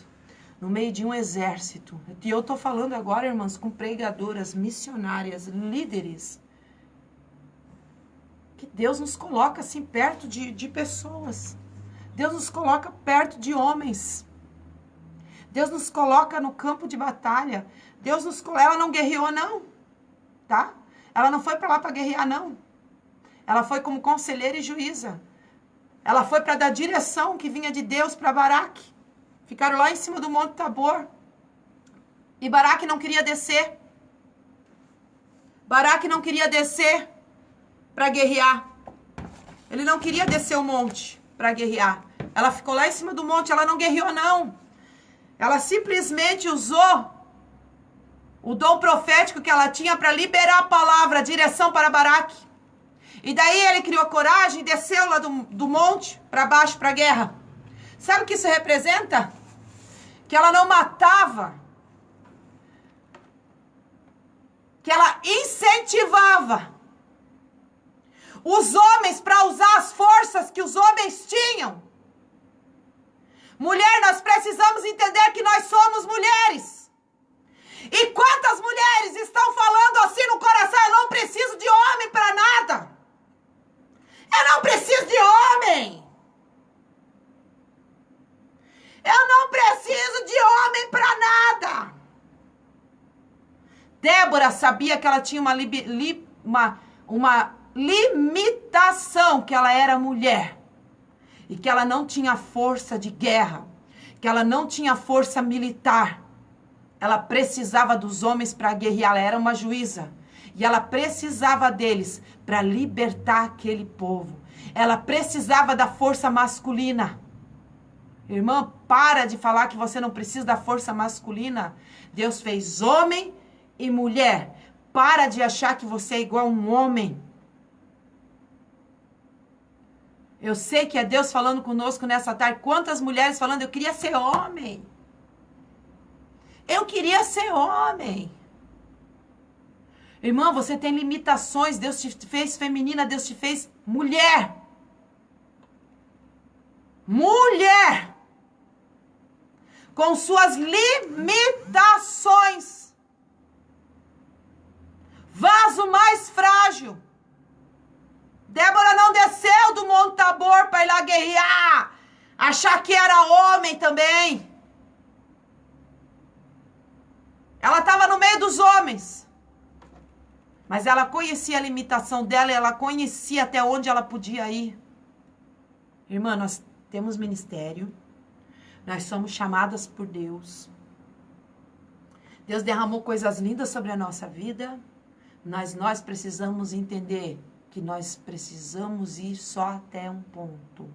no meio de um exército. E eu estou falando agora, irmãs, com pregadoras, missionárias, líderes, que Deus nos coloca assim perto de pessoas. Deus nos coloca perto de homens. Deus nos coloca no campo de batalha. Ela não guerreou, não. Tá? Ela não foi para lá para guerrear, não. Ela foi como conselheira e juíza. Ela foi para dar direção que vinha de Deus para Baraque. Ficaram lá em cima do Monte Tabor. E Baraque não queria descer. Baraque não queria descer para guerrear. Ele não queria descer o monte para guerrear. Ela ficou lá em cima do monte, ela não guerreou, não. Ela simplesmente usou o dom profético que ela tinha para liberar a palavra, a direção para Baraque. E daí ele criou coragem e desceu lá do monte para baixo para a guerra. Sabe o que isso representa? Que ela não matava, que ela incentivava os homens para usar as forças que os homens tinham. Mulher, nós precisamos entender que nós somos mulheres. E quantas mulheres estão falando assim no coração? Eu não preciso de homem para nada. Eu não preciso de homem. Eu não preciso de homem para nada. Débora sabia que ela tinha uma limitação, que ela era mulher. E que ela não tinha força de guerra. Que ela não tinha força militar. Ela precisava dos homens para guerrear. Ela era uma juíza. E ela precisava deles para libertar aquele povo. Ela precisava da força masculina. Irmã, para de falar que você não precisa da força masculina. Deus fez homem e mulher. Para de achar que você é igual a um homem. Eu sei que é Deus falando conosco nessa tarde. Quantas mulheres falando, eu queria ser homem. Eu queria ser homem. Irmã, você tem limitações. Deus te fez feminina, Deus te fez mulher. Mulher. Com suas limitações. Vaso mais frágil. Débora não desceu do Monte Tabor para ir lá guerrear. Achar que era homem também. Ela estava no meio dos homens. Mas ela conhecia a limitação dela e ela conhecia até onde ela podia ir. Irmã, nós temos ministério. Nós somos chamadas por Deus. Deus derramou coisas lindas sobre a nossa vida. Mas nós precisamos entender que nós precisamos ir só até um ponto.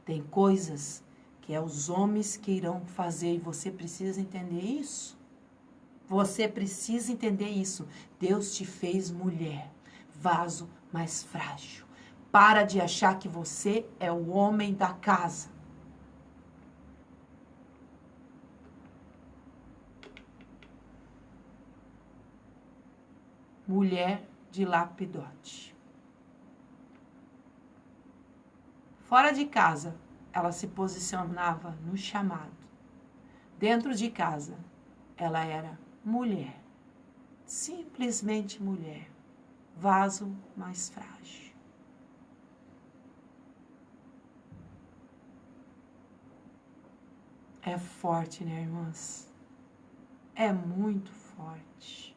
Tem coisas que é os homens que irão fazer e você precisa entender isso. Você precisa entender isso. Deus te fez mulher, vaso mais frágil. Para de achar que você é o homem da casa. Mulher de lapidote. Fora de casa, ela se posicionava no chamado. Dentro de casa, ela era mulher. Simplesmente mulher. Vaso mais frágil. É forte, né, irmãs? É muito forte.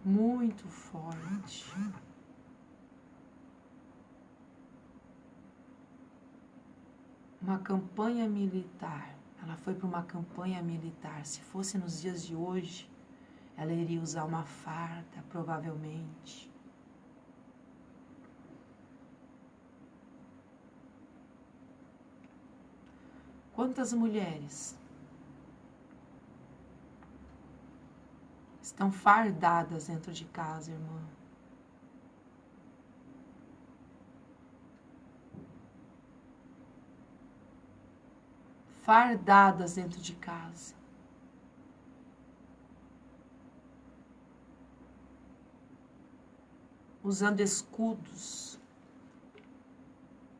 Muito forte. Uma campanha militar. Ela foi para uma campanha militar. Se fosse nos dias de hoje, ela iria usar uma farda, provavelmente. Quantas mulheres estão fardadas dentro de casa, irmã? Fardadas dentro de casa. Usando escudos.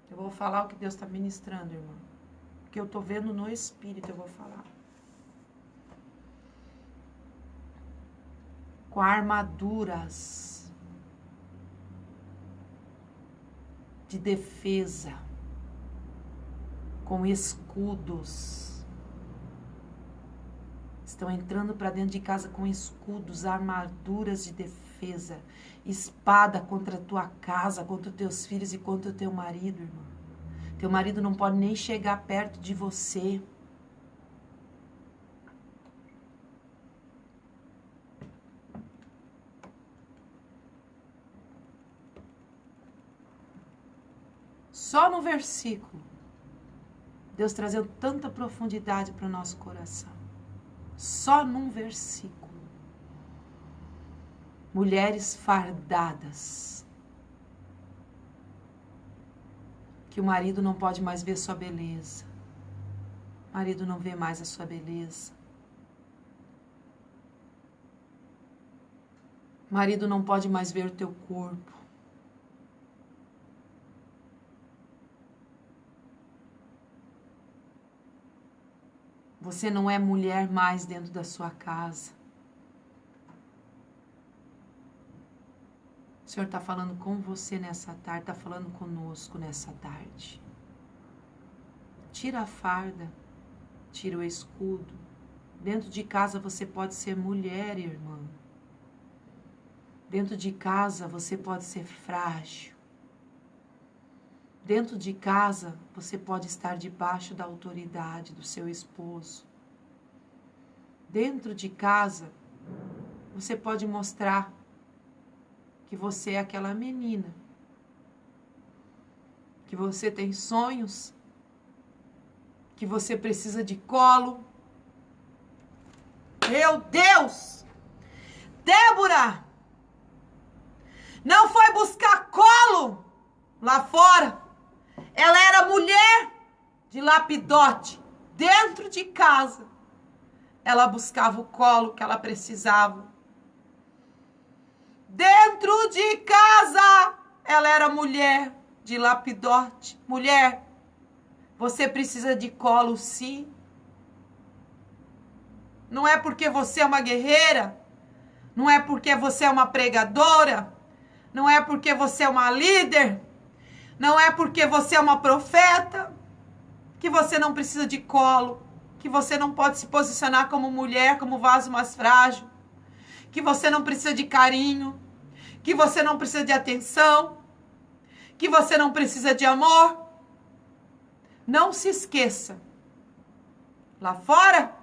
Eu vou falar o que Deus está ministrando, irmã. O que eu estou vendo no Espírito, eu vou falar. Com armaduras de defesa, com escudos. Estão entrando para dentro de casa com escudos, armaduras de defesa, espada contra a tua casa, contra os teus filhos e contra o teu marido, irmão. Teu marido não pode nem chegar perto de você. Só no versículo, Deus trazendo tanta profundidade para o nosso coração. Só num versículo. Mulheres fardadas. Que o marido não pode mais ver sua beleza. O marido não vê mais a sua beleza. O marido não pode mais ver o teu corpo. Você não é mulher mais dentro da sua casa. O Senhor está falando com você nessa tarde, está falando conosco nessa tarde. Tira a farda, tira o escudo. Dentro de casa você pode ser mulher, irmã. Dentro de casa você pode ser frágil. Dentro de casa, você pode estar debaixo da autoridade do seu esposo. dentro de casa, você pode mostrar que você é aquela menina, que você tem sonhos, que você precisa de colo. Meu Deus! Débora não foi buscar colo lá fora. Ela era mulher de Lapidote. Dentro de casa, ela buscava o colo que ela precisava. Dentro de casa, ela era mulher de Lapidote. Mulher, você precisa de colo, sim. Não é porque você é uma guerreira, não é porque você é uma pregadora, não é porque você é uma líder, não é porque você é uma profeta, que você não precisa de colo, que você não pode se posicionar como mulher, como vaso mais frágil, que você não precisa de carinho, que você não precisa de atenção, que você não precisa de amor. Não se esqueça, lá fora,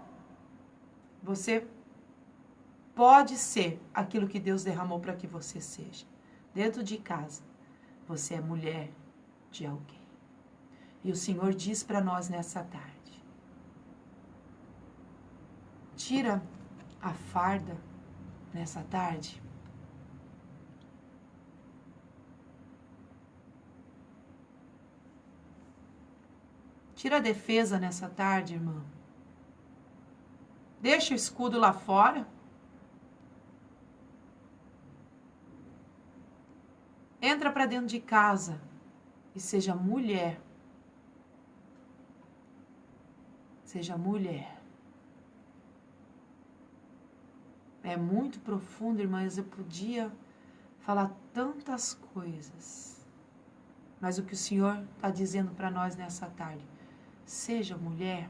você pode ser aquilo que Deus derramou para que você seja. Dentro de casa, você é mulher de alguém. E o Senhor diz para nós nessa tarde: tira a farda nessa tarde. Tira a defesa nessa tarde, irmã. Deixa o escudo lá fora. Entra para dentro de casa e seja mulher. Seja mulher. É muito profundo, irmãs. Eu podia falar tantas coisas. Mas o que o Senhor está dizendo para nós nessa tarde: seja mulher.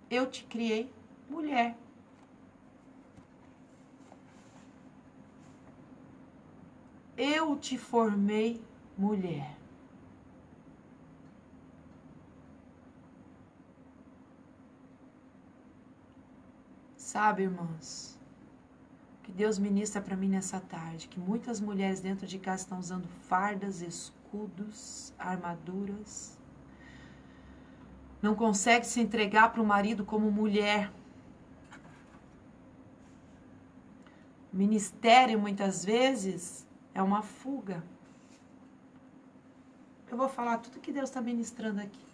Eu te criei mulher. Eu te formei mulher. Sabe, irmãos, que Deus ministra para mim nessa tarde, que muitas mulheres dentro de casa estão usando fardas, escudos, armaduras. Não consegue se entregar para o marido como mulher. Ministério, muitas vezes, é uma fuga. Eu vou falar tudo que Deus está ministrando aqui.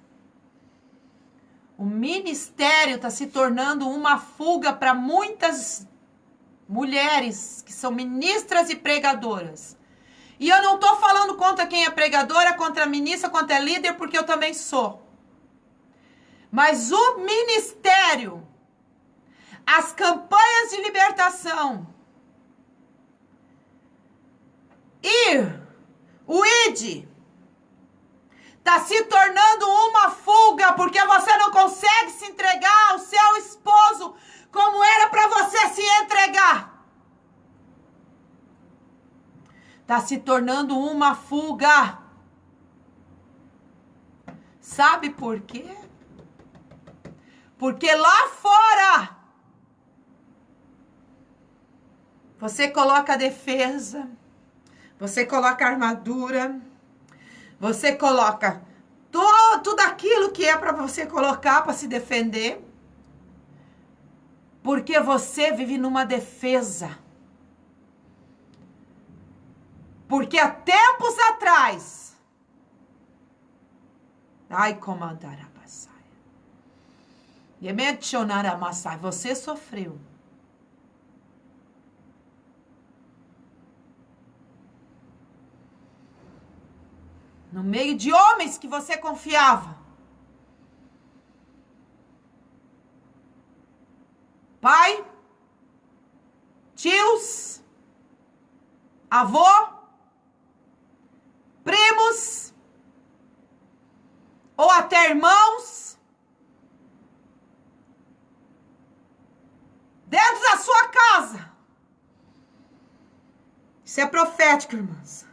O ministério está se tornando uma fuga para muitas mulheres que são ministras e pregadoras. E eu não estou falando contra quem é pregadora, contra ministra, contra líder, porque eu também sou. Mas o ministério, as campanhas de libertação e o ID está se tornando uma fuga, porque você não consegue se entregar ao seu esposo como era para você se entregar. Está se tornando uma fuga. Sabe por quê? Porque lá fora você coloca a defesa, você coloca a armadura, você coloca tudo aquilo que é para você colocar para se defender. Porque você vive numa defesa. Porque há tempos atrás, ai, comandar a passaia. E mencionar a massai, você sofreu. No meio de homens que você confiava. Pai, tios, avô, primos, ou até irmãos, dentro da sua casa. Isso é profético, irmãs.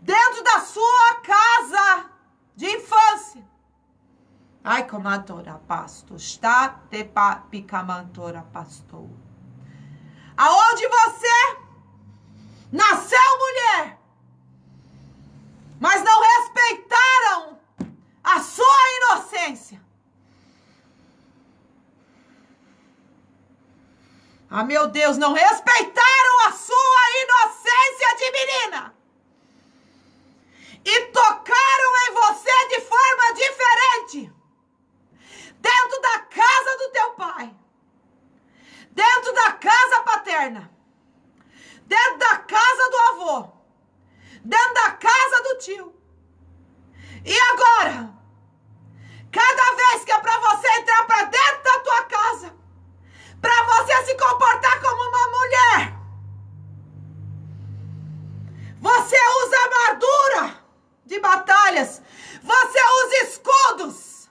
Dentro da sua casa de infância, Ai, comantora pasto. Está te picamantora pastor. Aonde você nasceu, mulher, mas não respeitaram a sua inocência. Ah, meu Deus, não respeitaram a sua inocência de menina. E tocaram em você de forma diferente. Dentro da casa do teu pai. Dentro da casa paterna. Dentro da casa do avô. Dentro da casa do tio. E agora, cada vez que é para você entrar para dentro da tua casa, para você se comportar como uma mulher, você usa armadura de batalhas, você usa escudos,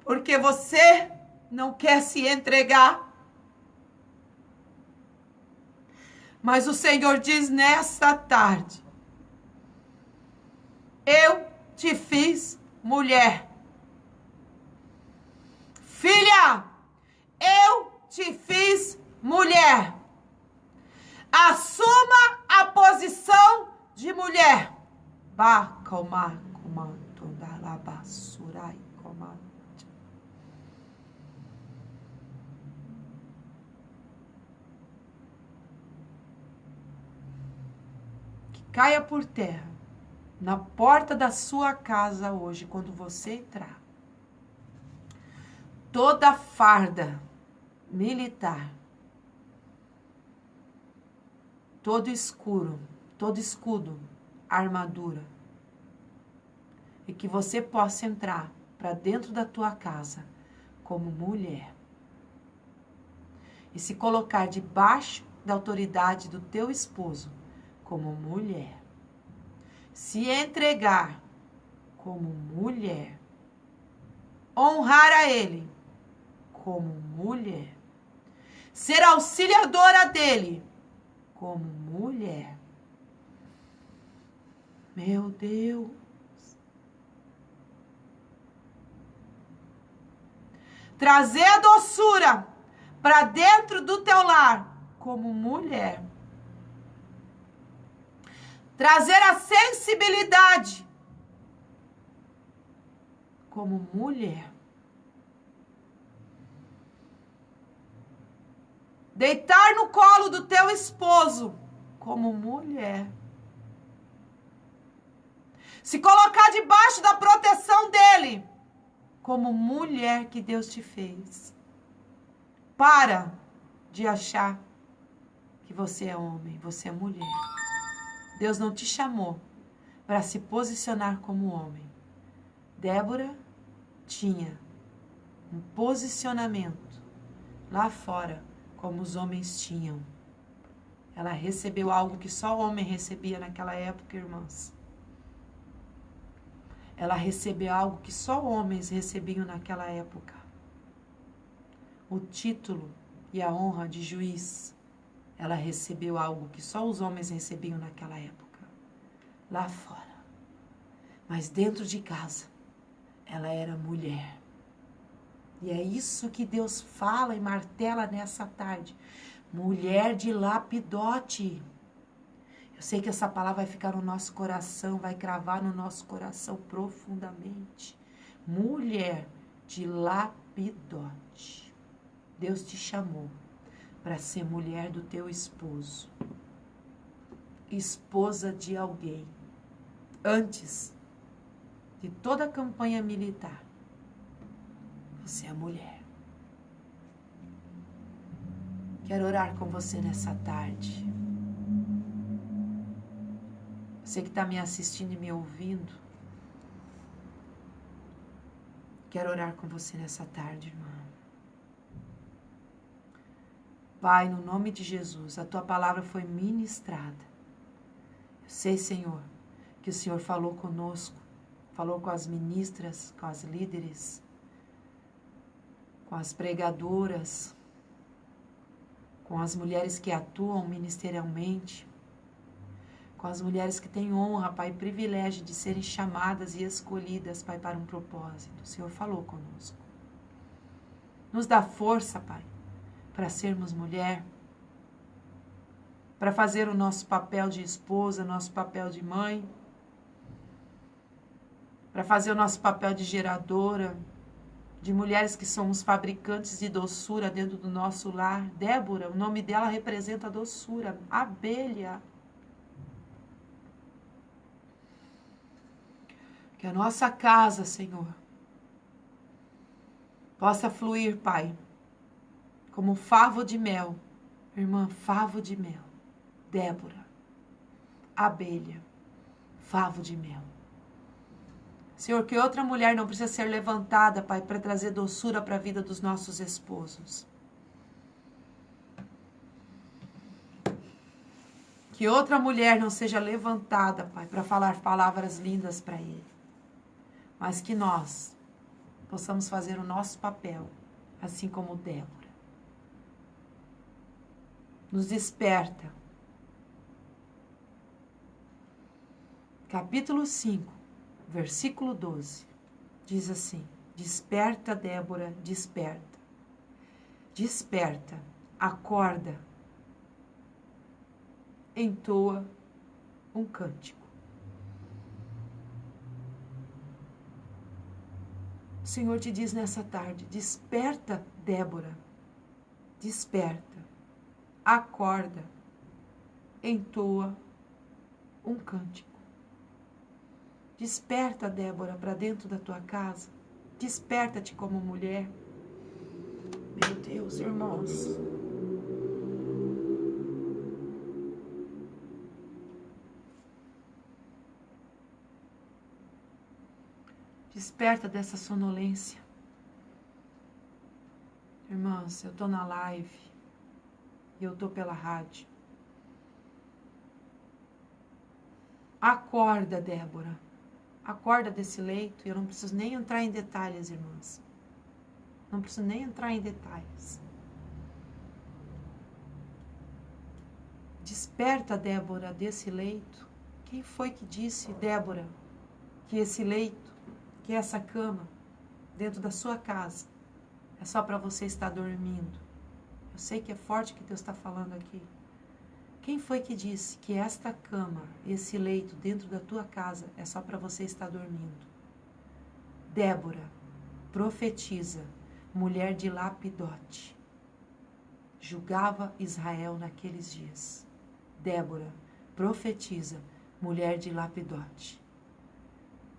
porque você não quer se entregar. Mas o Senhor diz nesta tarde: eu te fiz mulher. Filha, eu te fiz mulher. Assuma a posição de mulher. Que caia por terra na porta da sua casa hoje, quando você entrar, toda farda militar, todo escudo, armadura, e que você possa entrar para dentro da tua casa como mulher e se colocar debaixo da autoridade do teu esposo como mulher, se entregar como mulher, honrar a ele como mulher, ser auxiliadora dele como mulher. Meu Deus. Trazer a doçura para dentro do teu lar como mulher. Trazer a sensibilidade como mulher. Deitar no colo do teu esposo como mulher. Se colocar debaixo da proteção dele como mulher que Deus te fez. Para de achar que você é homem, você é mulher. Deus não te chamou para se posicionar como homem. Débora tinha um posicionamento lá fora, como os homens tinham. Ela recebeu algo que só homem recebia naquela época, irmãs. Ela recebeu algo que só homens recebiam naquela época. O título e a honra de juiz. Ela recebeu algo que só os homens recebiam naquela época. Lá fora. Mas dentro de casa, ela era mulher. E é isso que Deus fala e martela nessa tarde. Mulher de lapidote. Eu sei que essa palavra vai ficar no nosso coração, vai cravar no nosso coração profundamente. Mulher de lapidote. Deus te chamou para ser mulher do teu esposo. Esposa de alguém. Antes de toda a campanha militar, você é mulher. Quero orar com você nessa tarde. Você que está me assistindo e me ouvindo, quero orar com você nessa tarde, irmã. Pai, no nome de Jesus, a tua palavra foi ministrada. Eu sei, Senhor, que o Senhor falou conosco, falou com as ministras, com as líderes, com as pregadoras, com as mulheres que atuam ministerialmente. com as mulheres que têm honra, Pai, e privilégio de serem chamadas e escolhidas, Pai, para um propósito. O Senhor falou conosco. Nos dá força, Pai, para sermos mulher, para fazer o nosso papel de esposa, nosso papel de mãe, para fazer o nosso papel de geradora, de mulheres que somos fabricantes de doçura dentro do nosso lar. Débora, o nome dela representa a doçura, abelha. Que a nossa casa, Senhor, possa fluir, Pai, como favo de mel. Irmã, favo de mel. Débora, abelha, favo de mel. Senhor, que outra mulher não precisa ser levantada, Pai, para trazer doçura para a vida dos nossos esposos. Que outra mulher não seja levantada, Pai, para falar palavras lindas para ele. Mas que nós possamos fazer o nosso papel, assim como Débora. Nos desperta. Capítulo 5. Versículo 12, diz assim: desperta, Débora, desperta. Desperta, acorda, entoa um cântico. O Senhor te diz nessa tarde: desperta, Débora, desperta, acorda, entoa um cântico. Desperta, Débora, para dentro da tua casa. Desperta-te como mulher. Meu Deus, irmãos. Desperta dessa sonolência. Irmãos, eu estou na live e eu estou pela rádio. Acorda, Débora. Acorda desse leito. Eu não preciso nem entrar em detalhes, irmãs. Não preciso nem entrar em detalhes. Desperta, Débora, desse leito. Quem foi que disse, Débora, que esse leito, que essa cama, dentro da sua casa, é só para você estar dormindo? Eu sei que é forte o que Deus está falando aqui. Quem foi que disse que esta cama, esse leito dentro da tua casa é só para você estar dormindo? Débora, profetiza, mulher de Lapidote, julgava Israel naqueles dias. Débora, profetiza, mulher de Lapidote.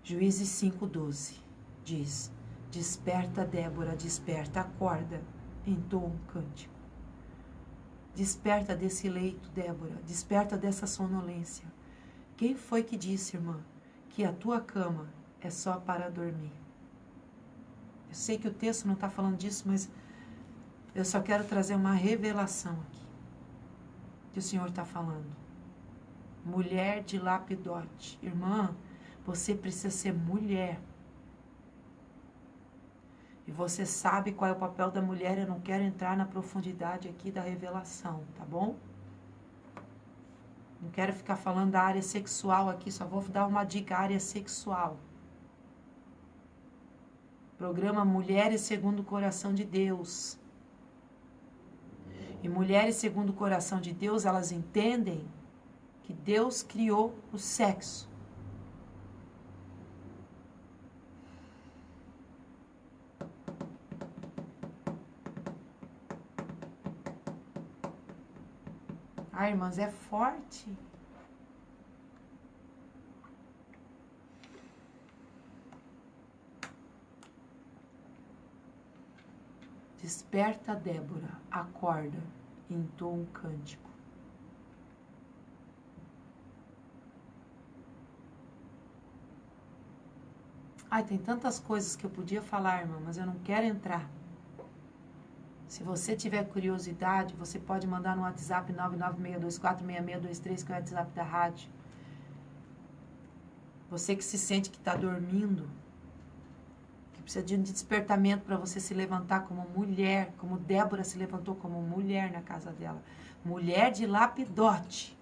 Juízes 5:12 diz: desperta, Débora, desperta, acorda, entoa um cântico. Desperta desse leito, Débora, desperta dessa sonolência. Quem foi que disse, irmã, que a tua cama é só para dormir? Eu sei que o texto não está falando disso, mas eu só quero trazer uma revelação aqui, que o Senhor está falando. Mulher de Lapidote. Irmã, você precisa ser mulher. E você sabe qual é o papel da mulher. Eu não quero entrar na profundidade aqui da revelação, tá bom? Não quero ficar falando da área sexual aqui, só vou dar uma dica, área sexual. Programa Mulheres Segundo o Coração de Deus. E mulheres segundo o coração de Deus, elas entendem que Deus criou o sexo. Ah, irmãs, é forte. Desperta, Débora, acorda, entoa um cântico. Ai, tem tantas coisas que eu podia falar, irmã, mas eu não quero entrar. Se você tiver curiosidade, você pode mandar no WhatsApp 996246623, que é o WhatsApp da rádio. Você que se sente que está dormindo, que precisa de um despertamento para você se levantar como mulher, como Débora se levantou como mulher na casa dela. Mulher de Lapidote.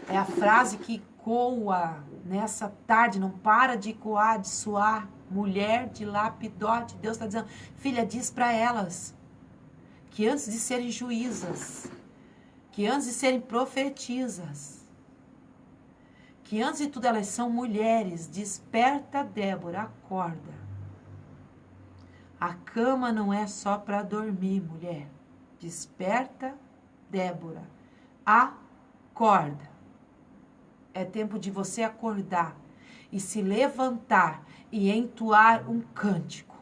É a frase que ecoa nessa tarde, não para de ecoar, de soar. Mulher de Lapidote, Deus está dizendo, filha, diz para elas que antes de serem juízas, que antes de serem profetisas, que antes de tudo elas são mulheres. Desperta, Débora, acorda. A cama não é só para dormir, mulher. Desperta, Débora, acorda. É tempo de você acordar e se levantar e entoar um cântico.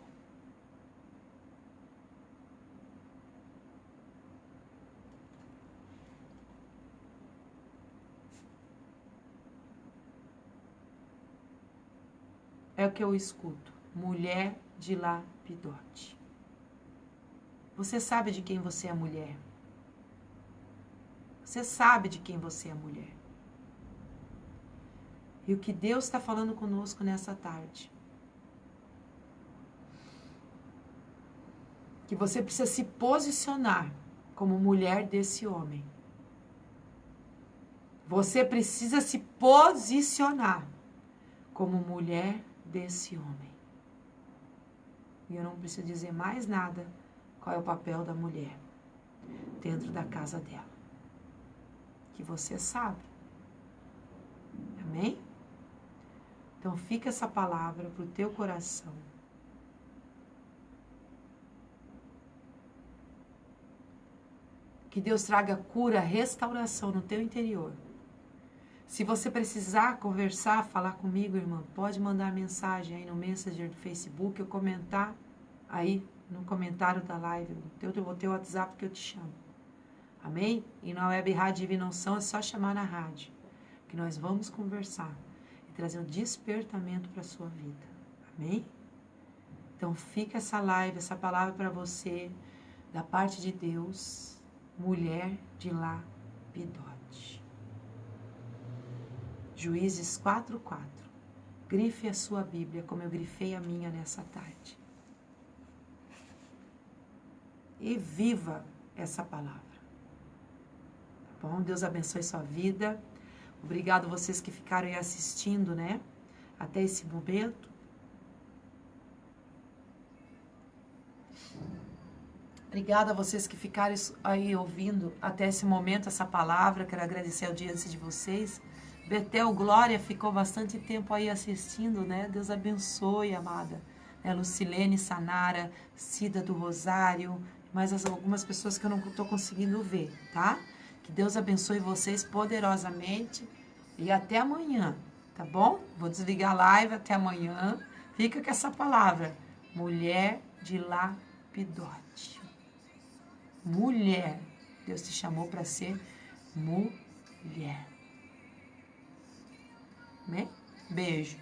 É o que eu escuto. Mulher de Lapidote. Você sabe de quem você é mulher. Você sabe de quem você é mulher. E o que Deus está falando conosco nessa tarde. Que você precisa se posicionar como mulher desse homem. Você precisa se posicionar como mulher desse homem. E eu não preciso dizer mais nada qual é o papel da mulher dentro da casa dela. Que você sabe. Amém? Então fica essa palavra para o teu coração. Que Deus traga cura, restauração no teu interior. Se você precisar conversar, falar comigo, irmã, pode mandar mensagem aí no Messenger do Facebook ou comentar aí no comentário da live, no teu WhatsApp que eu te chamo. Amém? E na Web Rádio Divina Unção é só chamar na rádio, que nós vamos conversar e trazer um despertamento para a sua vida. Amém? Então fica essa live, essa palavra para você, da parte de Deus, mulher de Lapidote. Juízes 4:4. Grife a sua Bíblia, como eu grifei a minha nessa tarde. E viva essa palavra. Tá bom? Deus abençoe sua vida. Obrigado a vocês que ficaram aí assistindo, né? Até esse momento. Obrigada a vocês que ficaram aí ouvindo até esse momento essa palavra. Quero agradecer a audiência de vocês. Betel Glória ficou bastante tempo aí assistindo, né? Deus abençoe, amada. Lucilene Sanara, Cida do Rosário, mais algumas pessoas que eu não estou conseguindo ver, tá? Que Deus abençoe vocês poderosamente e até amanhã, tá bom? Vou desligar a live até amanhã. Fica com essa palavra, mulher de Lapidote. Mulher. Deus te chamou para ser mulher. Amém? Beijo.